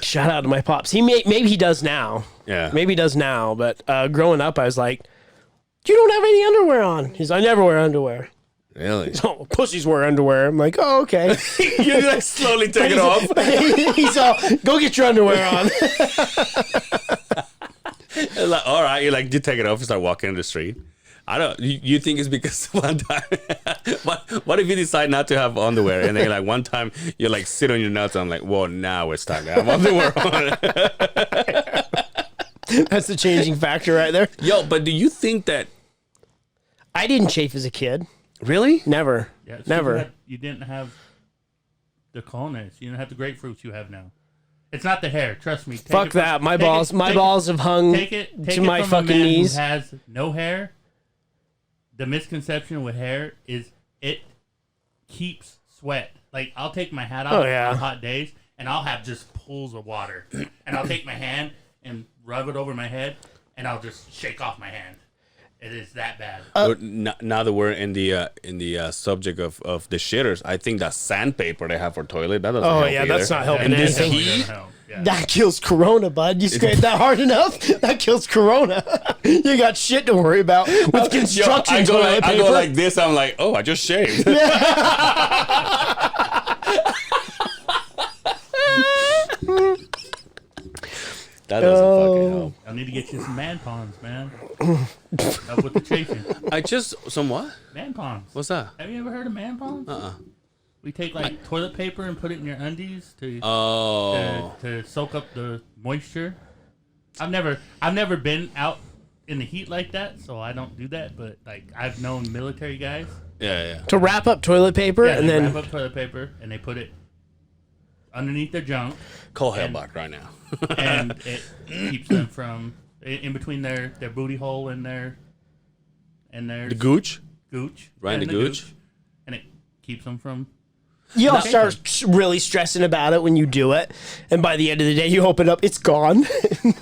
Shout out to my pops. Maybe he does now. Yeah. Maybe he does now. But growing up, I was like, "You don't have any underwear on." He's, "I never wear underwear." Really? Oh, pussies wear underwear. I'm like, "Oh, okay." You like slowly take it off. He's all, "Go get your underwear on." Like, all right, you take it off and start walking in the street. I don't. You think it's because one time? What if you decide not to have underwear and then like one time you like sit on your nuts and I'm like, well, now it's time to have underwear on. That's the changing factor right there. Yo, but do you think that I didn't chafe as a kid. really? Never. Yeah, so Never. You didn't have the cojones. You didn't have the grapefruits you have now. It's not the hair. Trust me. Take Fuck it from- that. My take balls. it- My take balls have hung Take it to my from fucking a man knees. Who has no hair. The misconception with hair is it keeps sweat. Like I'll take my hat off Oh, yeah. on hot days, and I'll have just pools of water, and I'll take my hand and rub it over my head, and I'll just shake off my hand. It is that bad. Now that we're in the subject of the shitters, I think that sandpaper they have for toilet, that doesn't help either. That's not helping That anything. definitely doesn't help. Yeah. That kills corona, bud. You scrape that hard enough, that kills corona. You got shit to worry about with construction I toilet paper. go like this. I'm like, oh, I just shaved. That doesn't fucking help. I need to get you some man ponds, man. Help with the chafing. Some what? Man ponds. What's that? Have you ever heard of man ponds? We take like toilet paper and put it in your undies to soak up the moisture. I've never been out in the heat like that, so I don't do that. But like I've known military guys. Yeah. To wrap up toilet paper and then wrap up toilet paper and they put it underneath their junk. Call Hellbach right now. And it keeps them from in between their booty hole and their the gooch, right in the gooch, and it keeps them from. you all start really stressing about it when you do it, and by the end of the day, you open up, it's gone.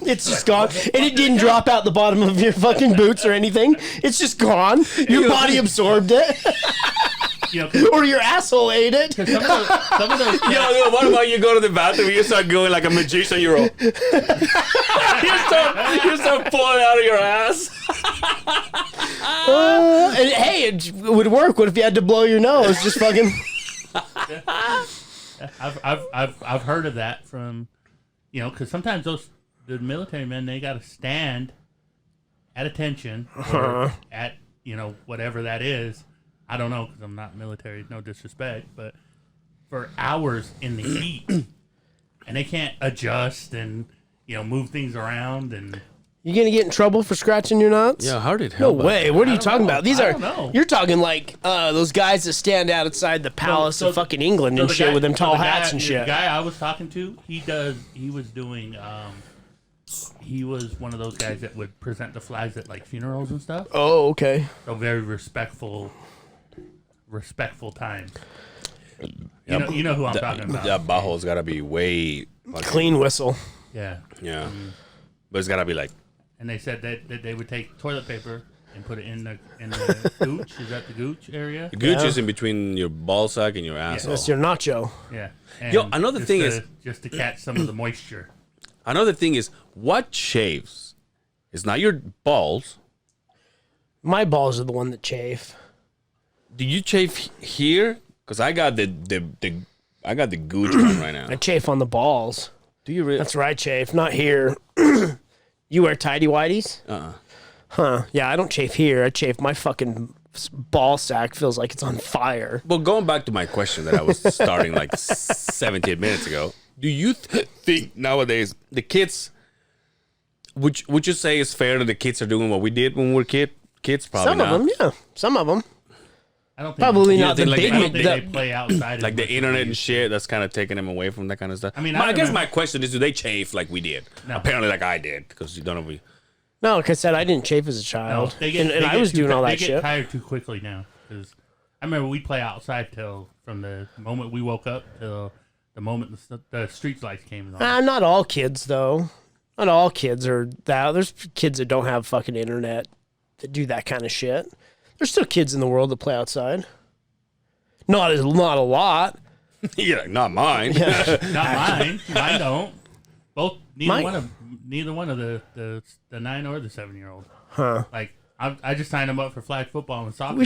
It's just gone, and it didn't drop out the bottom of your fucking boots or anything. It's just gone. Your body absorbed it. Or your asshole ate it. Some of those Yo, what about you go to the bathroom and you start going like a magician? You start pulling out of your ass. And hey, it would work. What if you had to blow your nose? Just fucking. I've heard of that from, because sometimes the military men, they got to stand at attention or at whatever that is. I don't know because I'm not military, no disrespect, but for hours in the heat, and they can't adjust and move things around and. You gonna get in trouble for scratching your nuts? Yeah, how did No hell? way. What are you talking about? These I are don't know. you're talking like those guys that stand outside the palace of fucking England and shit with them tall hats and shit. The guy I was talking to, he was doing. He was one of those guys that would present the flags at like funerals and stuff. Oh, okay. So very respectful time. You know who I'm talking about. That bajo's got to be way Clean whistle. Yeah. Yeah, but it's got to be like. And they said that they would take toilet paper and put it in the gooch. Is that the gooch area? The gooch is in between your ball sack and your asshole. That's your nacho. Yeah. Yo, another thing is just to catch some of the moisture. Another thing is what shaves. It's not your balls. My balls are the one that chafe. Do you chafe here? Because I got the gooch one right now. I chafe on the balls. Do you really? That's where I chafe, not here. You wear tidy whities? Huh. Yeah, I don't chafe here. I chafe my fucking ball sack feels like it's on fire. Well, going back to my question that I was starting like 17 minutes ago, do you think nowadays the kids, would you say it's fair that the kids are doing what we did when we were kids? Probably Some not. of them, yeah. Some of them. I don't think Probably not the think, like, big. I don't think they play outside. Like as the much as internet we and used shit, that's kind of taking them away from that kind of stuff. I mean, I guess remember- my question is, do they chafe like we did? No. Apparently, like I did, because you don't know. No, like I said, I didn't chafe as a No, child. they get, and they I get was too doing all that They get shit. tired too quickly now. Because I remember we'd play outside from the moment we woke up till the moment the street lights came on. Not all kids, though. Not all kids are that. There's kids that don't have fucking internet that do that kind of shit. There's still kids in the world that play outside. Not a lot. Yeah, like, not mine. Not mine. Mine don't. Both. Neither one of the 9 or the 7-year-old. Huh. Like I just signed them up for flag football and soccer. We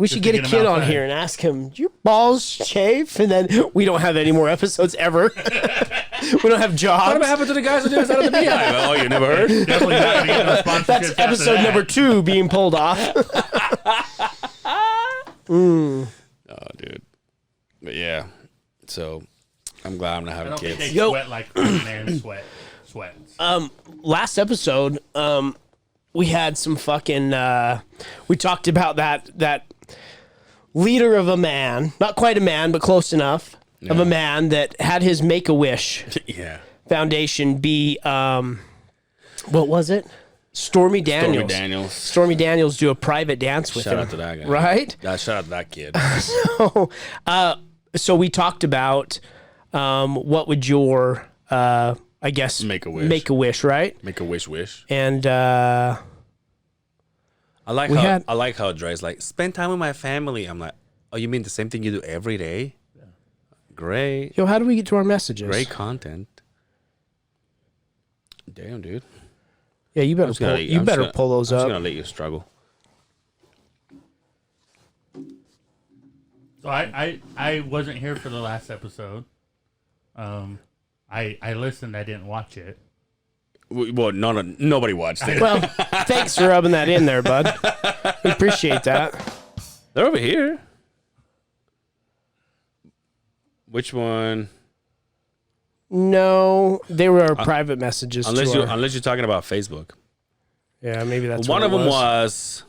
should get a kid on here and ask him, do your balls chafe? And then we don't have any more episodes ever. We don't have jobs. What happened to the guys who did this out of the Beehive? Oh, you never heard? Definitely not gonna get no sponsorships That's after episode that. number 2 being pulled off. Oh, dude. But yeah, so I'm glad I'm not I having don't think kids. they Yo. sweat like old man sweats. Last episode, we had some fucking we talked about that leader of a man, not quite a man, but close enough, of a man that had his Make-A-Wish Yeah. Foundation be what was it? Stormy Daniels. Stormy Daniels do a private dance with Shout him. out to that guy. Right? Shout out to that kid. So we talked about what would your I guess Make-A-Wish. Make-A-Wish, right? Make a wish. And I like We how had- I like how Dre's like spend time with my family. I'm like, oh, you mean the same thing you do every day? Yeah. Great, Yo, how do we get to our messages? great content. Damn, dude. Yeah, you better pull those I'm just up. gonna let you struggle. So I wasn't here for the last episode. I listened. I didn't watch it. Well, nobody watched it. Well, thanks for rubbing that in there, bud. We appreciate that. They're over here. Which one? No, they were our private messages. Unless to you our- unless you're talking about Facebook. yeah, maybe that's One what of it them was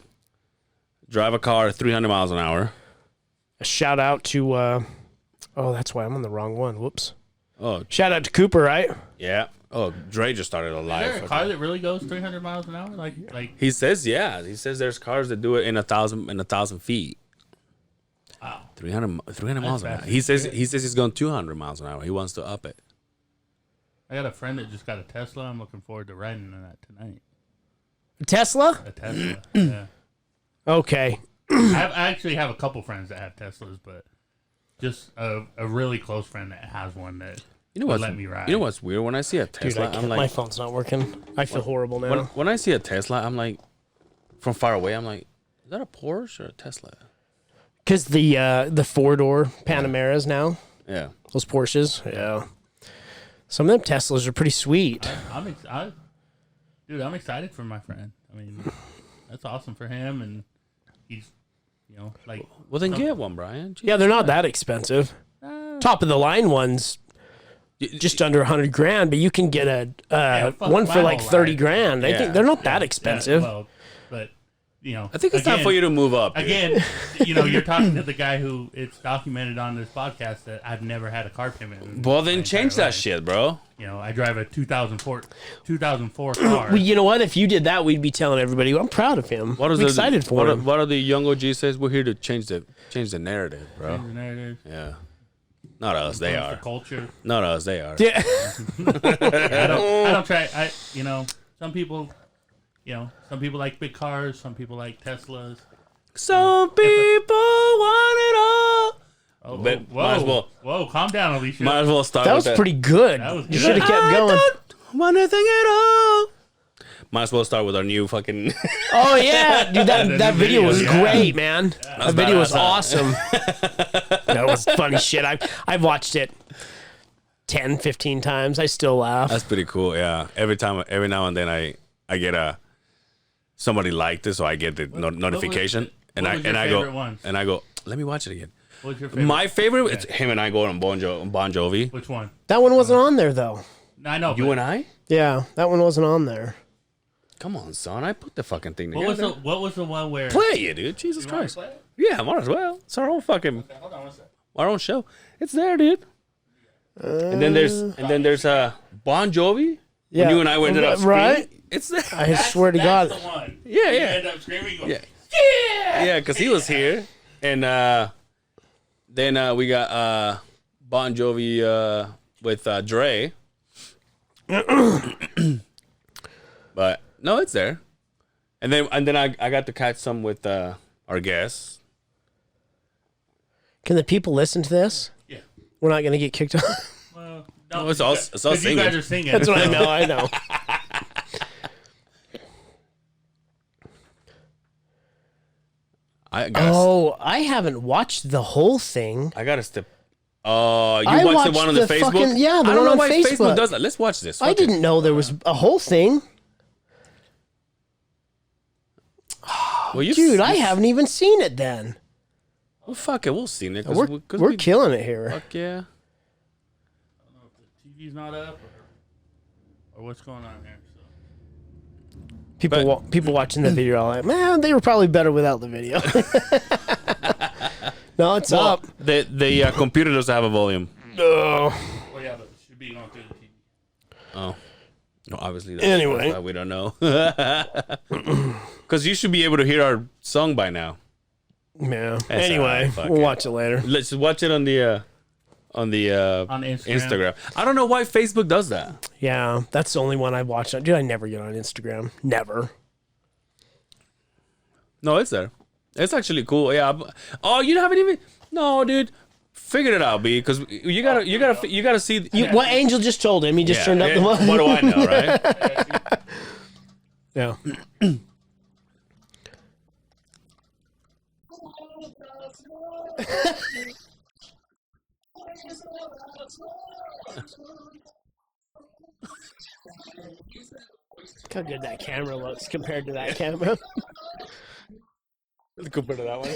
drive a car 300 miles an hour. a shout out to. Oh, that's why I'm on the wrong one. Whoops. Oh, Shout out to Cooper, right? yeah. Oh, Dre just started a Is there a live. car that really goes 300 miles an hour? Like He says, yeah. He says there's cars that do it in 1,000 feet. wow. 300 miles an hour. fast. He says he's going 200 miles an hour. He wants to up it. I got a friend that just got a Tesla. I'm looking forward to riding in that tonight. Tesla. A Tesla. Yeah. Okay. I actually have a couple friends that have Teslas, but just a really close friend that has one that You know would what's let me ride. You know what's weird? When I see a Dude, Tesla, I can't, I'm my like, phone's not working. I feel horrible now. when I see a Tesla, I'm like, from far away, I'm like, is that a Porsche or a Tesla? Because the 4-door Panameras now, Yeah. those Porsches, yeah. Some of them Teslas are pretty sweet. I'm excited for my friend. I mean, that's awesome for him, and he's, like. Well, then get one, Brian. Yeah, they're not that expensive. Top of the line ones, just under $100,000, but you can get a fuck one for my like whole 30 life. grand. I Yeah. think they're not that expensive. Well, but I think it's time for you to move up. Dude. Again, you're talking to the guy who it's documented on this podcast that I've never had a car payment. Well, then change that shit, bro. I drive a 2004 car. Well, you know what? If you did that, we'd be telling everybody, I'm proud of him. What is I'm excited for him. What are the young OG says? We're here to change the narrative, bro. Change the narrative, Yeah. Not us, they influence are. the culture. Not us, they are. Yeah. I don't try. Some people, some people like big cars. Some people like Teslas. Some people want it all. Oh, But whoa, might as well- Whoa, calm down, Alicia. Might as well start That with was pretty good. That was You good. should have kept I going. don't want anything at all. Might as well start with our new fucking. Oh, yeah. Dude, that new video was video, yeah. great, man. That video was badass, huh? awesome. That was funny shit. I've watched it 10, 15 times. I still laugh. That's pretty cool. Yeah. Every now and then I get somebody liked it, so I get the notification, what was your favorite one? and I go, let me watch it again. What's your favorite? My favorite, it's him and I going on Bon Jovi. Which one? That one wasn't on there, though. I know. You but and I? Yeah, that one wasn't on there. Come on, son. I put the fucking thing What together. was the one where? Play it, dude. Jesus You wanna Christ. play it? Yeah, might as well. It's our own fucking Hold on one second. our own show. It's there, dude. And then there's Bon Jovi. Yeah. When you and I ended up screaming. Right? It's there. I swear to God. That's the one. Yeah, You yeah. end up screaming. Going, Yeah. Yeah, because he was here. And then we got Bon Jovi with Dre. But no, it's there. And then I got to catch some with our guests. Can the people listen to this? Yeah. We're not going to get kicked off. Well, No, it's all because you singing. guys are singing. That's what I so- know. I know. I guess. Oh, I haven't watched the whole thing. I gotta step. Oh, you I watched the watched one on the the Facebook? fucking- yeah, the I don't one know on why Facebook. does that. Let's watch this. I Fuck it. didn't know there was a whole thing. Well, you Dude, I haven't even seen it then. Well, fuck it. We'll see it. We're killing it here. Fuck yeah. TV's not up, or what's going on here? People people watching the video are like, man, they were probably better without the video. No, it's Well, up. the computer doesn't have a volume. Oh. Well, yeah, but it should be going through the TV. Oh. No, obviously. Anyway. That's why we don't know. Because you should be able to hear our song by now. Yeah. That's Anyway, alright, fuck we'll it. watch it later. Let's watch it on the On Instagram. Instagram. I don't know why Facebook does that. Yeah, that's the only one I watched. Dude, I never get on Instagram. Never. No, it's there. It's actually cool. Yeah. Oh, you haven't even. No, dude. Figured it out, B. Because you gotta see. What Angel just told him. He just turned up the volume. What do I know, right? Yeah. Look how good that camera looks compared to that camera. Compared to that one.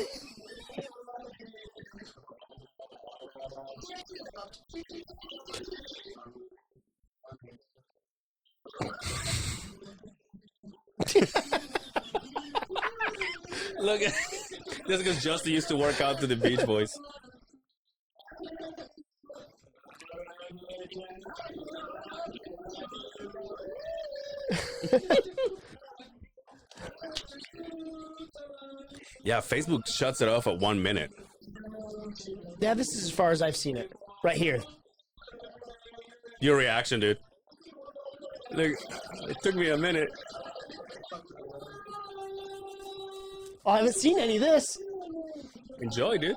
Look at this because Justin used to work out to the Beach Boys. Yeah, Facebook shuts it off at 1 minute. Yeah, this is as far as I've seen it. Right here. Your reaction, dude. Look, it took me a minute. Oh, I haven't seen any of this. Enjoy, dude.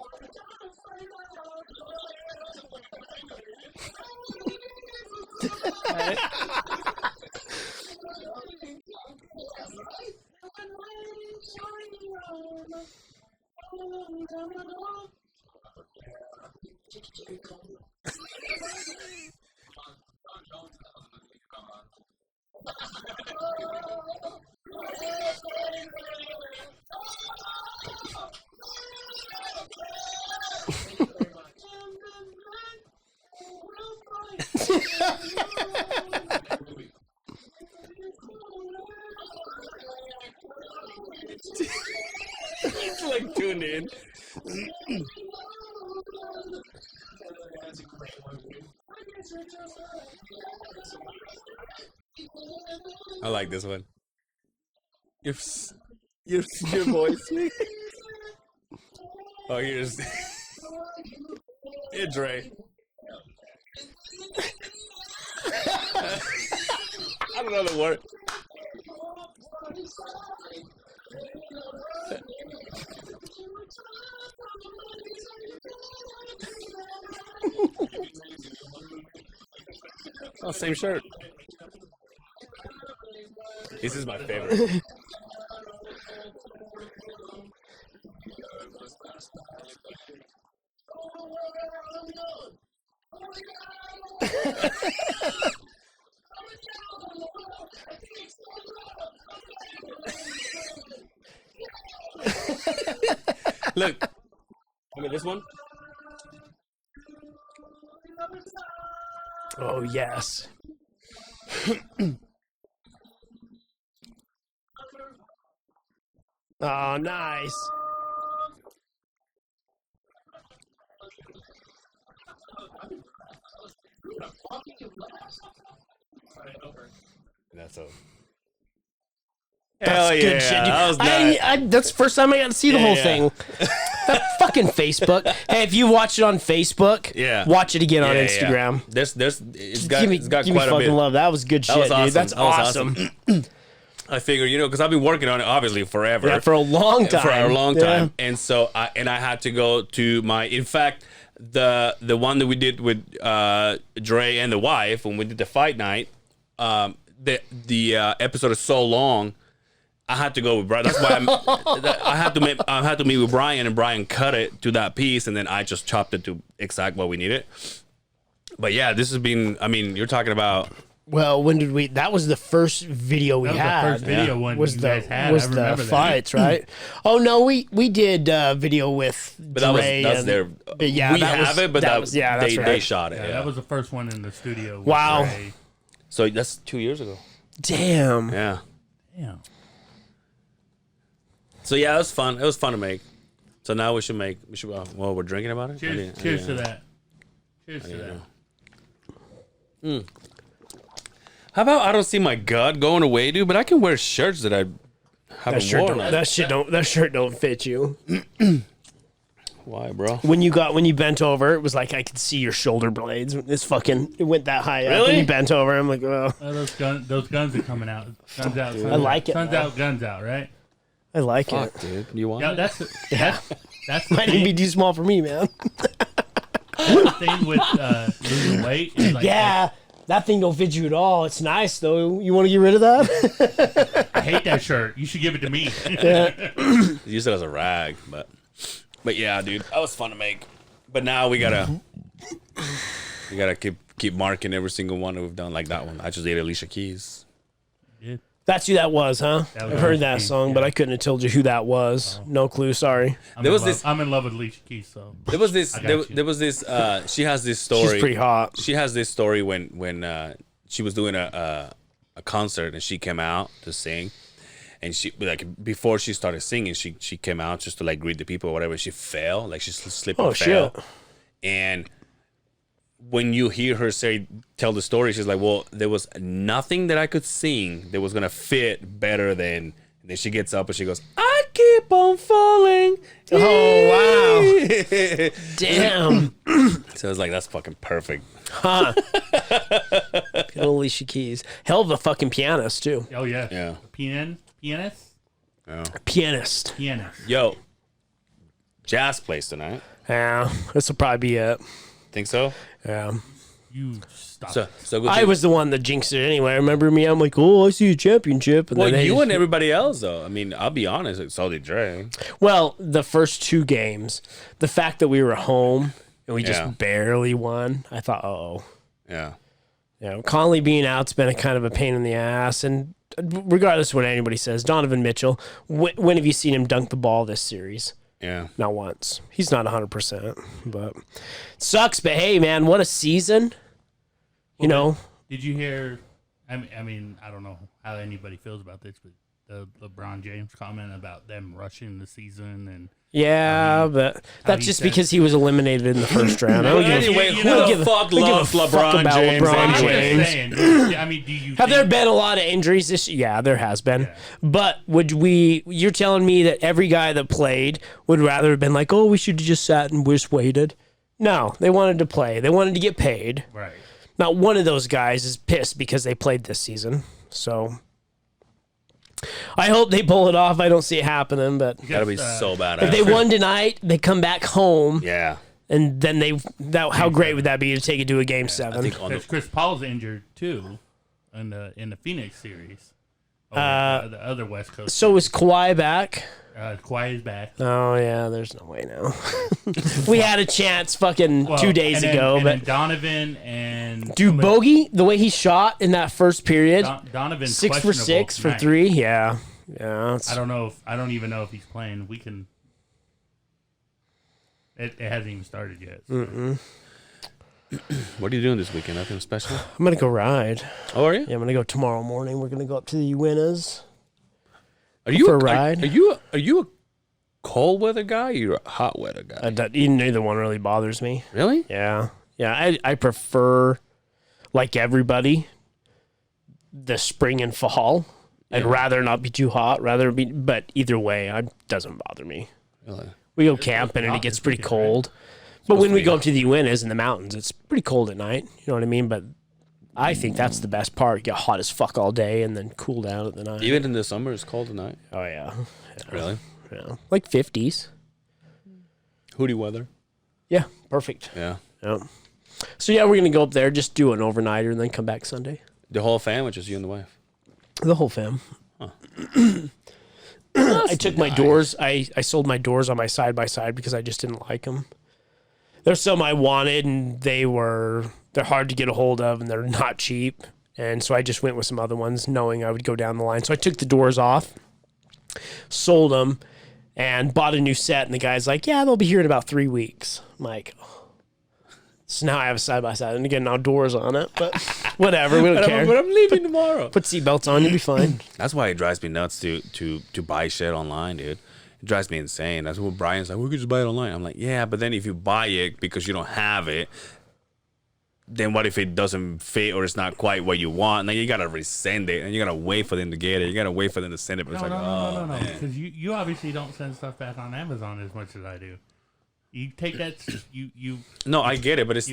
He's like tuned in. I like this one. Your voice. Oh, here's yeah, Dre. I don't know the word. Oh, same shirt. This is my favorite. Look, I mean this one. Oh, yes. Oh, nice. That's a. That's Hell good yeah, shit, dude. that was nice. That's the first time I got to see the whole yeah. thing. That fucking Facebook. Hey, if you watch it on Facebook, watch it again on Instagram. It's got Give me quite a fucking bit. love. That was good shit, was awesome. dude. That's That was awesome. I figured, because I've been working on it obviously forever. Yeah, for a long time. For a long time. And so I had to go to in fact, the one that we did with Dre and the wife when we did the fight night, the episode is so long. I had to go with Brian. That's why I had to meet with Brian, and Brian cut it to that piece, and then I just chopped it to exact what we needed. But yeah, this has been. I mean, you're talking about. Well, when did we? That was the first video we had. The first video one was you the guys had. was I the remember fights, right? Oh no, we did video with But Dre that's and, their. but yeah, we that have was, it, but that was, yeah, that's they right. shot it. Yeah, Yeah, that was the first one in the studio. With Wow. Dre. So that's 2 years ago. Damn. Yeah. Damn. So yeah, it was fun. It was fun to make. So now we should. Well, we're drinking about it. Cheers to that. Cheers to that. How about I don't see my gut going away, dude? But I can wear shirts that I haven't worn. That shirt don't fit you. Why, bro? When you bent over, it was like I could see your shoulder blades. It went that high up. Really? When you bent over, I'm like, oh. Oh, those guns are coming out. Guns out. I like it, Guns though. out. Guns out. Right. I like Fuck, it. dude. You want Yeah, it? that's the Might even be thing, too small for me, man. the thing with losing weight. Is like, Yeah, that thing don't fit you at all. It's nice though. You want to get rid of that? I hate that shirt. You should give it to me. Use it as a rag, but yeah, dude, that was fun to make. But now we gotta keep marking every single one that we've done. Like that one, I just ate Alicia Keys. Yeah. That's who that was, huh? That was I've heard Alicia that Keys, song, but I couldn't have told you who that was. No clue. Sorry. I'm in love with Alicia Keys, so There was this. I got There was this. She has this story. She's pretty hot. She has this story when she was doing a concert and she came out to sing, and she before she started singing, she came out just to like greet the people or whatever. She fell, like she slipped and fell, shit. and when you hear her tell the story, she's like, well, there was nothing that I could sing that was gonna fit better than. And then she gets up and she goes, I keep on falling. Oh wow. Damn. So I was like, that's fucking perfect. Huh. Good old Alicia Keys. Hell of a fucking pianist too. Oh yeah. Yeah. Pianist. Pianist. Yo, jazz plays tonight. Yeah, this will probably be it. Think so? Yeah. You stop. So good. I was the one that jinxed it anyway. Remember me? I'm like, oh, I see a championship. And Well, then you and everybody else, though. I mean, I'll be honest. So did Dre. Well, the first two games, the fact that we were home and we Yeah. just barely won, I thought, Yeah. Conley being out's been a kind of a pain in the ass. And regardless of what anybody says, Donovan Mitchell, when have you seen him dunk the ball this series? Yeah. Not once. He's not 100%, but sucks. But hey, man, what a season. You know, Did you hear? I mean, I don't know how anybody feels about this, but the LeBron James comment about them rushing the season and yeah, but that's he just said- because he was eliminated in the first round. I don't give a- Anyway, you who know, the fuck they give a loves fuck LeBron about James? LeBron I'm anyway? just saying. I mean, do you Have there think- been a lot of injuries this year? Yeah, there has been. Yeah. But you're telling me that every guy that played would rather have been like, oh, we should have just sat and just waited? No, they wanted to play. They wanted to get paid. Right. Not one of those guys is pissed because they played this season. So I hope they pull it off. I don't see it happening, but That'll be so badass. if they won tonight, they come back home, Yeah. and then how great would that be to take it to a game I 7? think on Because Chris Paul's injured too, in the Phoenix series. The other West Coast. So is Kawhi back? Kawhi is back. Oh yeah, there's no way now. We had a chance fucking Well, 2 days and then- ago, and but then Donovan and dude, Bogey, the way he shot in that first period, Donovan's 6 for 6 for tonight. 3, yeah. It's- I don't even know if he's playing. We can. It hasn't even started yet. So. What are you doing this weekend? Nothing special? I'm gonna go ride. Oh, are you? Yeah, I'm gonna go tomorrow morning. We're gonna go up to the Uintas. Are you For a are- ride? Are you a cold weather guy or you're a hot weather guy? Neither one really bothers me. Really? Yeah. I prefer, like everybody, the spring and fall. I'd rather not be too hot, but either way, it doesn't bother me. Really? We go camping and it gets pretty weekend, right? cold. But when to we be go up to the Uintas in the mountains, it's pretty cold at night. You know what I mean? But I think that's the best part. Get hot as fuck all day and then cool down at the night. Even in the summer, it's cold at night. Oh, yeah. Really? Yeah. Like 50s. Hoodie weather. Yeah, perfect. Yeah. Yeah. So, yeah, we're going to go up there, just do an overnighter and then come back Sunday. The whole fam, or just you and the wife? The whole fam. I took my doors. I sold my doors on my side-by-side because I just didn't like them. There's some I wanted, and they're hard to get a hold of, and they're not cheap. And so I just went with some other ones, knowing I would go down the line. So I took the doors off, sold them, and bought a new set. And the guy's like, yeah, they'll be here in about 3 weeks. I'm like, oh. So now I have a side-by-side, and again, now doors on it. But whatever, we don't care. But I'm leaving tomorrow. Put seatbelts on, you'll be fine. That's why it drives me nuts to buy shit online, dude. It drives me insane. That's what Brian's like, we could just buy it online. I'm like, yeah, but then if you buy it because you don't have it, then what if it doesn't fit or it's not quite what you want? And then you gotta resend it and you gotta wait for them to get it. You gotta wait for them to send it. But it's No, like, no, oh, no, man. because you obviously don't send stuff back on Amazon as much as I do. You take that. You. No, I get it, but it's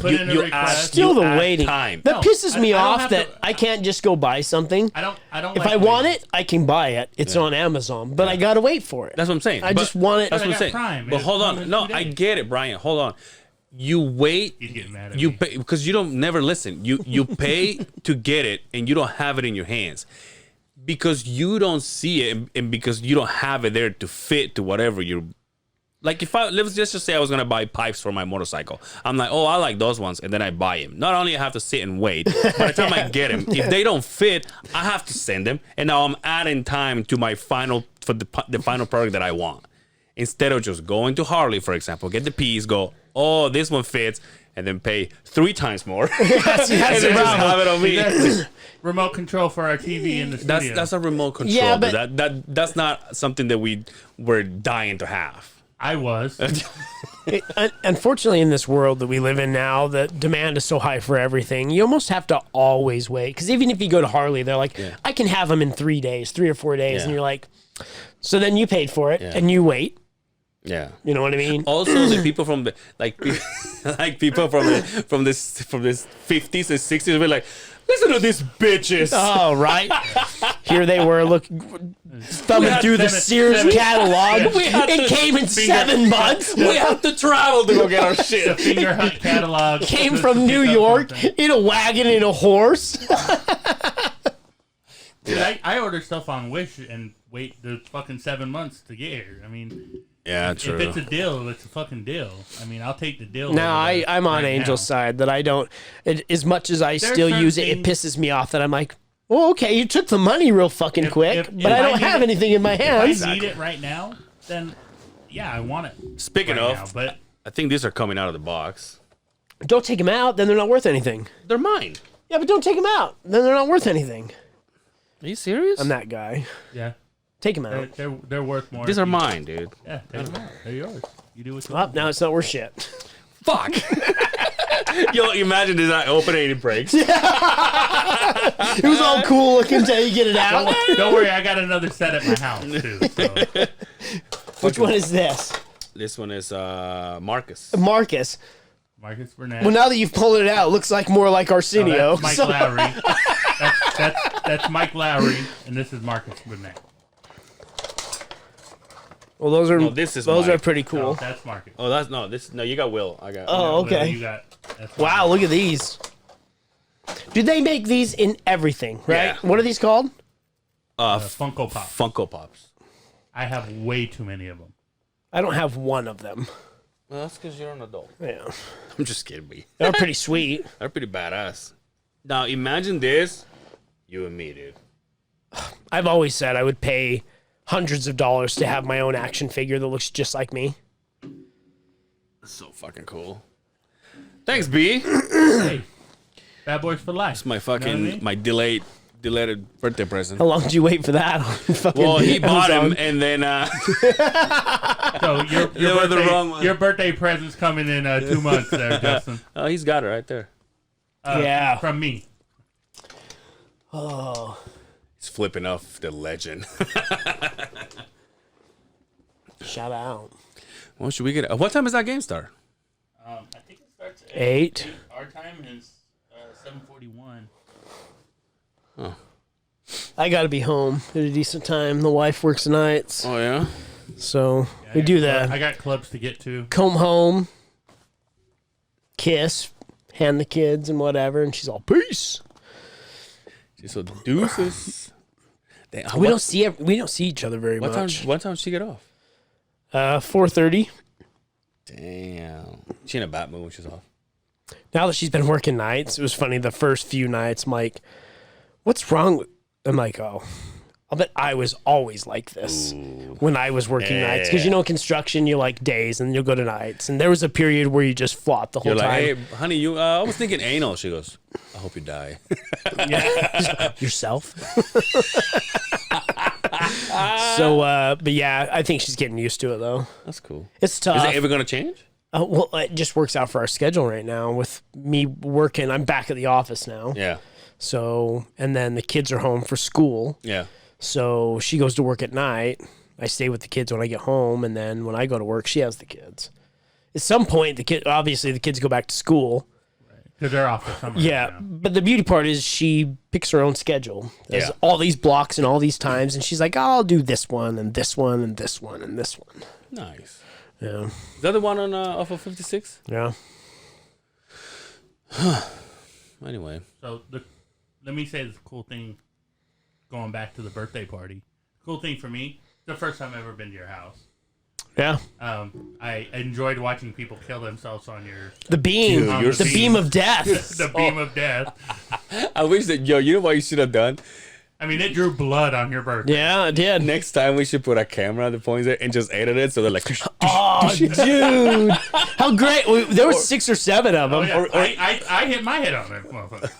put in a you request. add Still the you add waiting. time. That No, pisses me I don't off have that to- I can't just go buy something. I don't. If like I want waiting. it, I can buy it. It's on Amazon, but I gotta wait for it. That's what I'm saying. I But just want it. That's what I I'm got saying. Prime. But It's hold coming on. in No, 2 I days. get it, Brian. Hold on. You wait. He's getting mad at You me. pay because you don't never listen. You pay to get it, and you don't have it in your hands because you don't see it, and because you don't have it there to fit to whatever you're. Like if let's just say I was gonna buy pipes for my motorcycle, I'm like, oh, I like those ones, and then I buy them. Not only I have to sit and wait, by the time I get them, if they don't fit, I have to send them, and now I'm adding time to my final for the final product that I want. Instead of just going to Harley, for example, get the piece, go, oh, this one fits, and then pay 3 times more, and then that's just the problem. have it on me. That's remote control for our TV in the studio. That's a remote control. Yeah, but but- that's not something that we were dying to have. I was. Unfortunately, in this world that we live in now, the demand is so high for everything. You almost have to always wait. Because even if you go to Harley, they're like, I can have them in 3 days, 3 or 4 days. Yeah. And you're like, so then you paid for it Yeah. and you wait. Yeah. You know what I mean? Also, the people from the like people from this 50s and 60s were like, listen to these bitches. Oh, right. Here they were, thumbing had through the seven- Sears seven- catalog. We had It to came in finger- 7 months. We have to travel to go get our The shit. Finger Hut catalog Came to from pick New up York something. in a wagon and a horse. Dude, I order stuff on Wish and wait the fucking 7 months to get here. I mean, Yeah, if it's a deal, it's a fucking deal. I mean, I'll take the deal. Now over the- I'm on right Angel's now. side that I don't. As much as I still certain use it, it things- pisses me off that I'm like, well, okay, you took the money real fucking quick, if but I don't need have it- anything in my hands. If I need it right now, then yeah, I want it. Speaking right of, now, but I think these are coming out of the box. Don't take them out, then they're not worth anything. They're mine. Yeah, but don't take them out, then they're not worth anything. Are you serious? I'm that guy. yeah, Take them out. they're worth more. These if are you- mine, dude. Yeah, take them out. They're yours. You do what you Well, want. now it's not worth shit. Fuck. Yo, imagine this. I open it and it breaks. It was all cool looking until you get it out. Don't worry, I got another set at my house too. So. Which one is this? This one is Marcus. Marcus. Marcus Burnett. Well, now that you've pulled it out, it looks like more like Arsenio. That's Mike So- Lowry. That's Mike Lowry, and this is Marcus Burnett. well, those are No, this is those Mike. are pretty Oh, cool. that's Marcus. Oh, that's no. You got Will. I got. Oh, Will, okay. You got. That's Wow, look at these. Do they make these in everything, right? Yeah. What are these called? Funko Pop. Funko Pops. I have way too many of them. I don't have one of them. Well, that's because you're an adult. Yeah. I'm just kidding, me. They're pretty sweet. They're pretty badass. Now imagine this, you and me, dude. I've always said I would pay hundreds of dollars to have my own action figure that looks just like me. That's so fucking cool. Thanks, B. Hey, Bad Boys for Life. It's my fucking You know what I mean? my delayed birthday present. How long did you wait for that? on fucking Well, he bought Amazon? him, and then So They were the wrong one. your birthday present's coming in 2 months there, Justin. oh, he's got it right there. Yeah. From me. He's flipping off the legend. Shout out. Well, should we get? What time is that game start? I think it starts at 8. Our time is 7:41. I got to be home at a decent time. The wife works nights, Oh yeah. so we do I the got clubs to get to. come home, kiss, hand the kids and whatever, and she's all peace. So the deuces. Damn, We don't see each other very What time? much. What time did she get off? 4:30. Damn. She in a bad mood when she's off. Now that she's been working nights, it was funny. The first few nights, I'm like, "What's wrong?" I'm like, "Oh, I'll bet I was always like this when I was working nights." Because you know, construction, you like days and you'll go to nights. And there was a period where you just flopped the whole You're like, time. hey, honey, you. I was thinking anal. She goes, I hope you die. Yourself. But yeah, I think she's getting used to it though. That's cool. It's tough. Is it ever gonna change? Well, it just works out for our schedule right now with me working. I'm back at the office now. Yeah. So, and then the kids are home for school. Yeah. So she goes to work at night. I stay with the kids when I get home, and then when I go to work, she has the kids. At some point, the kids go back to school. Because they're off for summer. Yeah, right now. but the beauty part is she picks her own schedule. There's Yeah. all these blocks and all these times, and she's like, I'll do this one and this one and this one and this one. Nice. Yeah. Is that the one on off of 56? Yeah. Anyway. So let me say this cool thing. Going back to the birthday party, cool thing for me. The first time I've ever been to your house. Yeah. I enjoyed watching people kill themselves on your The beam. Dude, the beam of death. the beam of death. I wish that, you know what you should have done? I mean, it drew blood on your birthday. Yeah, it did. Next time we should put a camera that points there and just edit it so they're like, Oh, dude. How great. There were 6 or 7 of them. Oh, yeah. I hit my head on that motherfucker.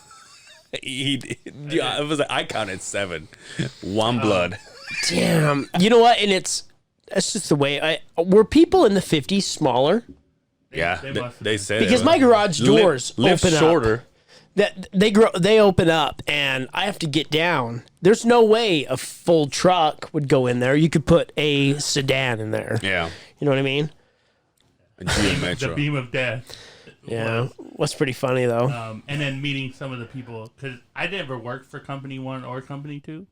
I was like, I counted 7. One blood. Damn. You know what? And that's just the way were people in the 50s smaller? Yeah, they must have they been. said Because it. my garage doors lift open shorter. up. That they open up and I have to get down. There's no way a full truck would go in there. You could put a sedan in there. Yeah. You know what I mean? A Geo The Metro. beam of death. Yeah. What's pretty funny though. And then meeting some of the people, because I never worked for Company 1 or Company 2,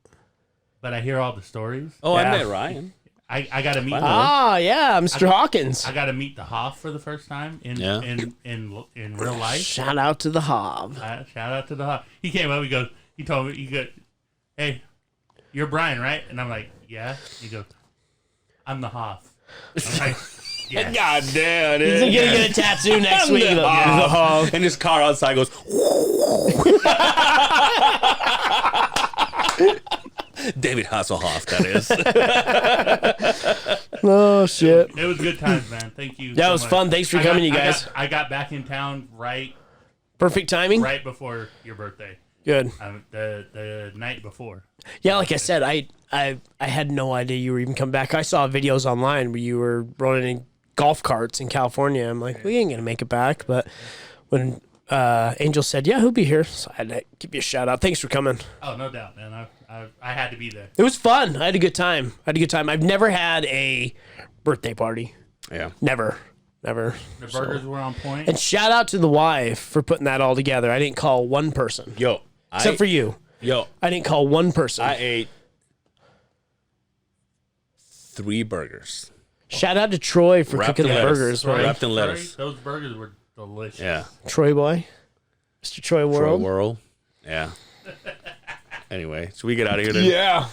but I hear all the stories. Oh, Yeah. I met Ryan. I got to meet. Yeah, Mr. Hawkins. I got to meet the Hoff for the first time in Yeah. in real life. Shout out to the Hob. Shout out to the Hoff. He came up. He told me, hey, you're Brian, right? And I'm like, yeah. He goes, I'm the Hoff. I'm like, yeah. God damn, He's dude. gonna get a tattoo next week. the Hoff. And his car outside goes. David Hasselhoff, that is. Oh shit. It was good times, man. Thank you. That so was much. fun. Thanks for coming, you guys. I got back in town right Perfect timing. before your birthday. Good. The night before. Yeah, like I said, I had no idea you were even coming back. I saw videos online where you were running in golf carts in California. I'm like, we ain't gonna make it back. But when Angel said, yeah, he'll be here, so I had to give you a shout out. Thanks for coming. Oh, no doubt, man. I had to be there. It was fun. I had a good time. I've never had a birthday party. Yeah. Never. The burgers were on point. And shout out to the wife for putting that all together. I didn't call one person. Yo. Except for you. Yo. I didn't call one person. I ate 3 burgers. Shout out to Troy for Wrapped cooking in the lettuce. burgers. Right. Right? Wrapped in lettuce. Those burgers were delicious. Yeah. Troy boy. Mr. Troy World. Whirl. Yeah. Anyway, should we get out of here then? Yeah.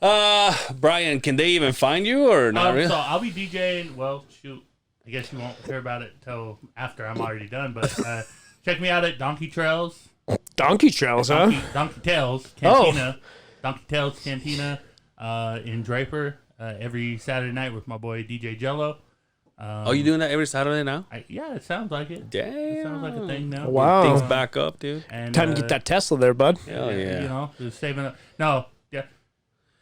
Brian, can they even find you or not really? So I'll be DJing. Well, shoot. I guess you won't hear about it till after I'm already done. But check me out at Donkey Trails. Donkey Trails, huh? Donkey Tails Cantina. Donkey Tails Cantina in Draper every Saturday night with my boy DJ Jello. Oh, you doing that every Saturday now? Yeah, it sounds like it. Damn. It sounds like a thing now. Wow. Things back up, dude. And, Time to get that Tesla there, bud. Hell yeah. You know, just saving up. No, yeah.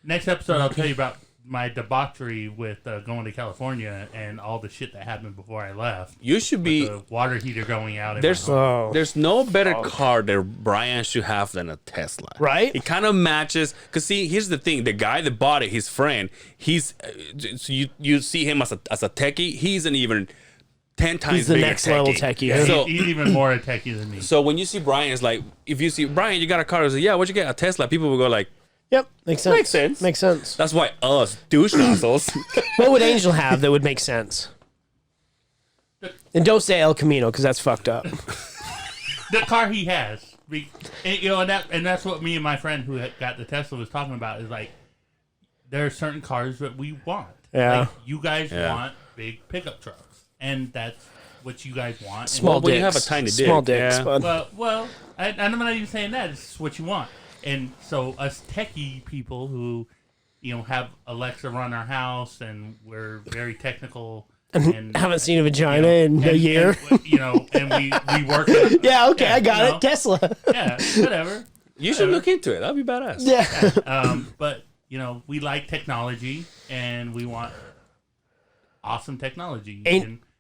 Next episode, I'll tell you about my debauchery with going to California and all the shit that happened before I left. You should be. The water heater going out. In There's my home. Oh. there's no better car that Brian should have than a Tesla. Right? It kind of matches. Cause see, here's the thing: the guy that bought it, his friend, he's so you see him as a techie. He's an even 10 times He's the bigger next level techie. Yeah, So- he's even more techie than me. So when you see Brian, it's like if you see Brian, you got a car. It's like, yeah, what'd you get? A Tesla. People will go like, Yep. Makes sense. Makes sense. Makes sense. that's why us douche nozzles. What would Angel have that would make sense? And don't say El Camino because that's fucked up. The car he has, and, you know, and that's what me and my friend who had got the Tesla was talking about. Is like there are certain cars that we want. Yeah. Like, you guys Yeah. want big pickup trucks, and that's what you guys want. And- Small when dicks. you have a tiny dick, Small dicks, yeah. bud. Well, I'm not even saying that. It's what you want. And so us techie people who, you know, have Alexa run our house and we're very technical and Haven't seen a vagina you know, in a year. and, you know, and we work. It, Yeah, okay, I got you it. know. Tesla. Yeah, whatever. You should look into it. That'd be badass. Yeah. But you know, we like technology and we want awesome technology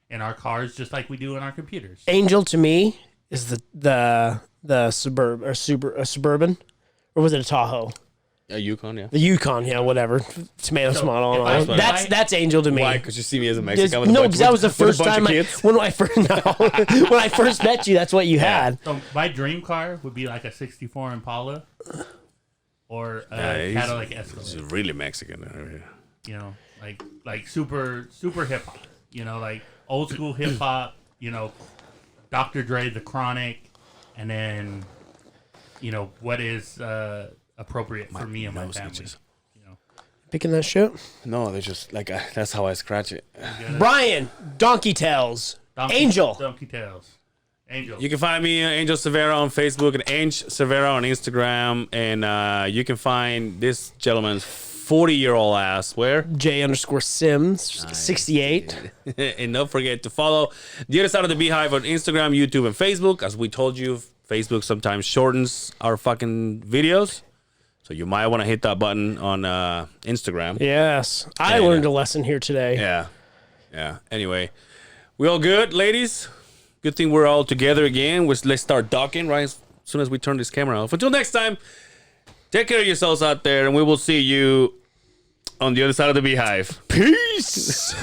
in our cars, just like we do in our computers. Angel to me is the suburban, or was it a Tahoe? A Yukon, yeah. The Yukon, yeah, whatever. Tomato, tomato, if all I- that's Angel to me. Why? Because you see me as a Just- Mexican. With a no, bunch- because that was the with a first bunch of time kids? when I first met you. That's what you had. So my dream car would be like a '64 Impala or a he's- Cadillac He's Escalade. really Mexican. You know, like super hip hop. You know, like old school hip hop. You know, Dr. Dre, The Chronic, and then what is appropriate for me and my family. Snitches. Picking that shit. No, they're just like that's how I scratch it. Brian, Donkey Tails. Angel. Donkey Tails. Angel. You can find me Angel Severa on Facebook and Ange Severa on Instagram, and you can find this gentleman's 40-year-old ass where. J_Sims 68. And don't forget to follow the other side of the Beehive on Instagram, YouTube, and Facebook. As we told you, Facebook sometimes shortens our fucking videos. So you might want to hit that button on Instagram. Yes, I learned a lesson here today. Yeah. Anyway, we all good, ladies? Good thing we're all together again. Let's start docking right as soon as we turn this camera off. Until next time, take care of yourselves out there, and we will see you on the other side of the Beehive. Peace.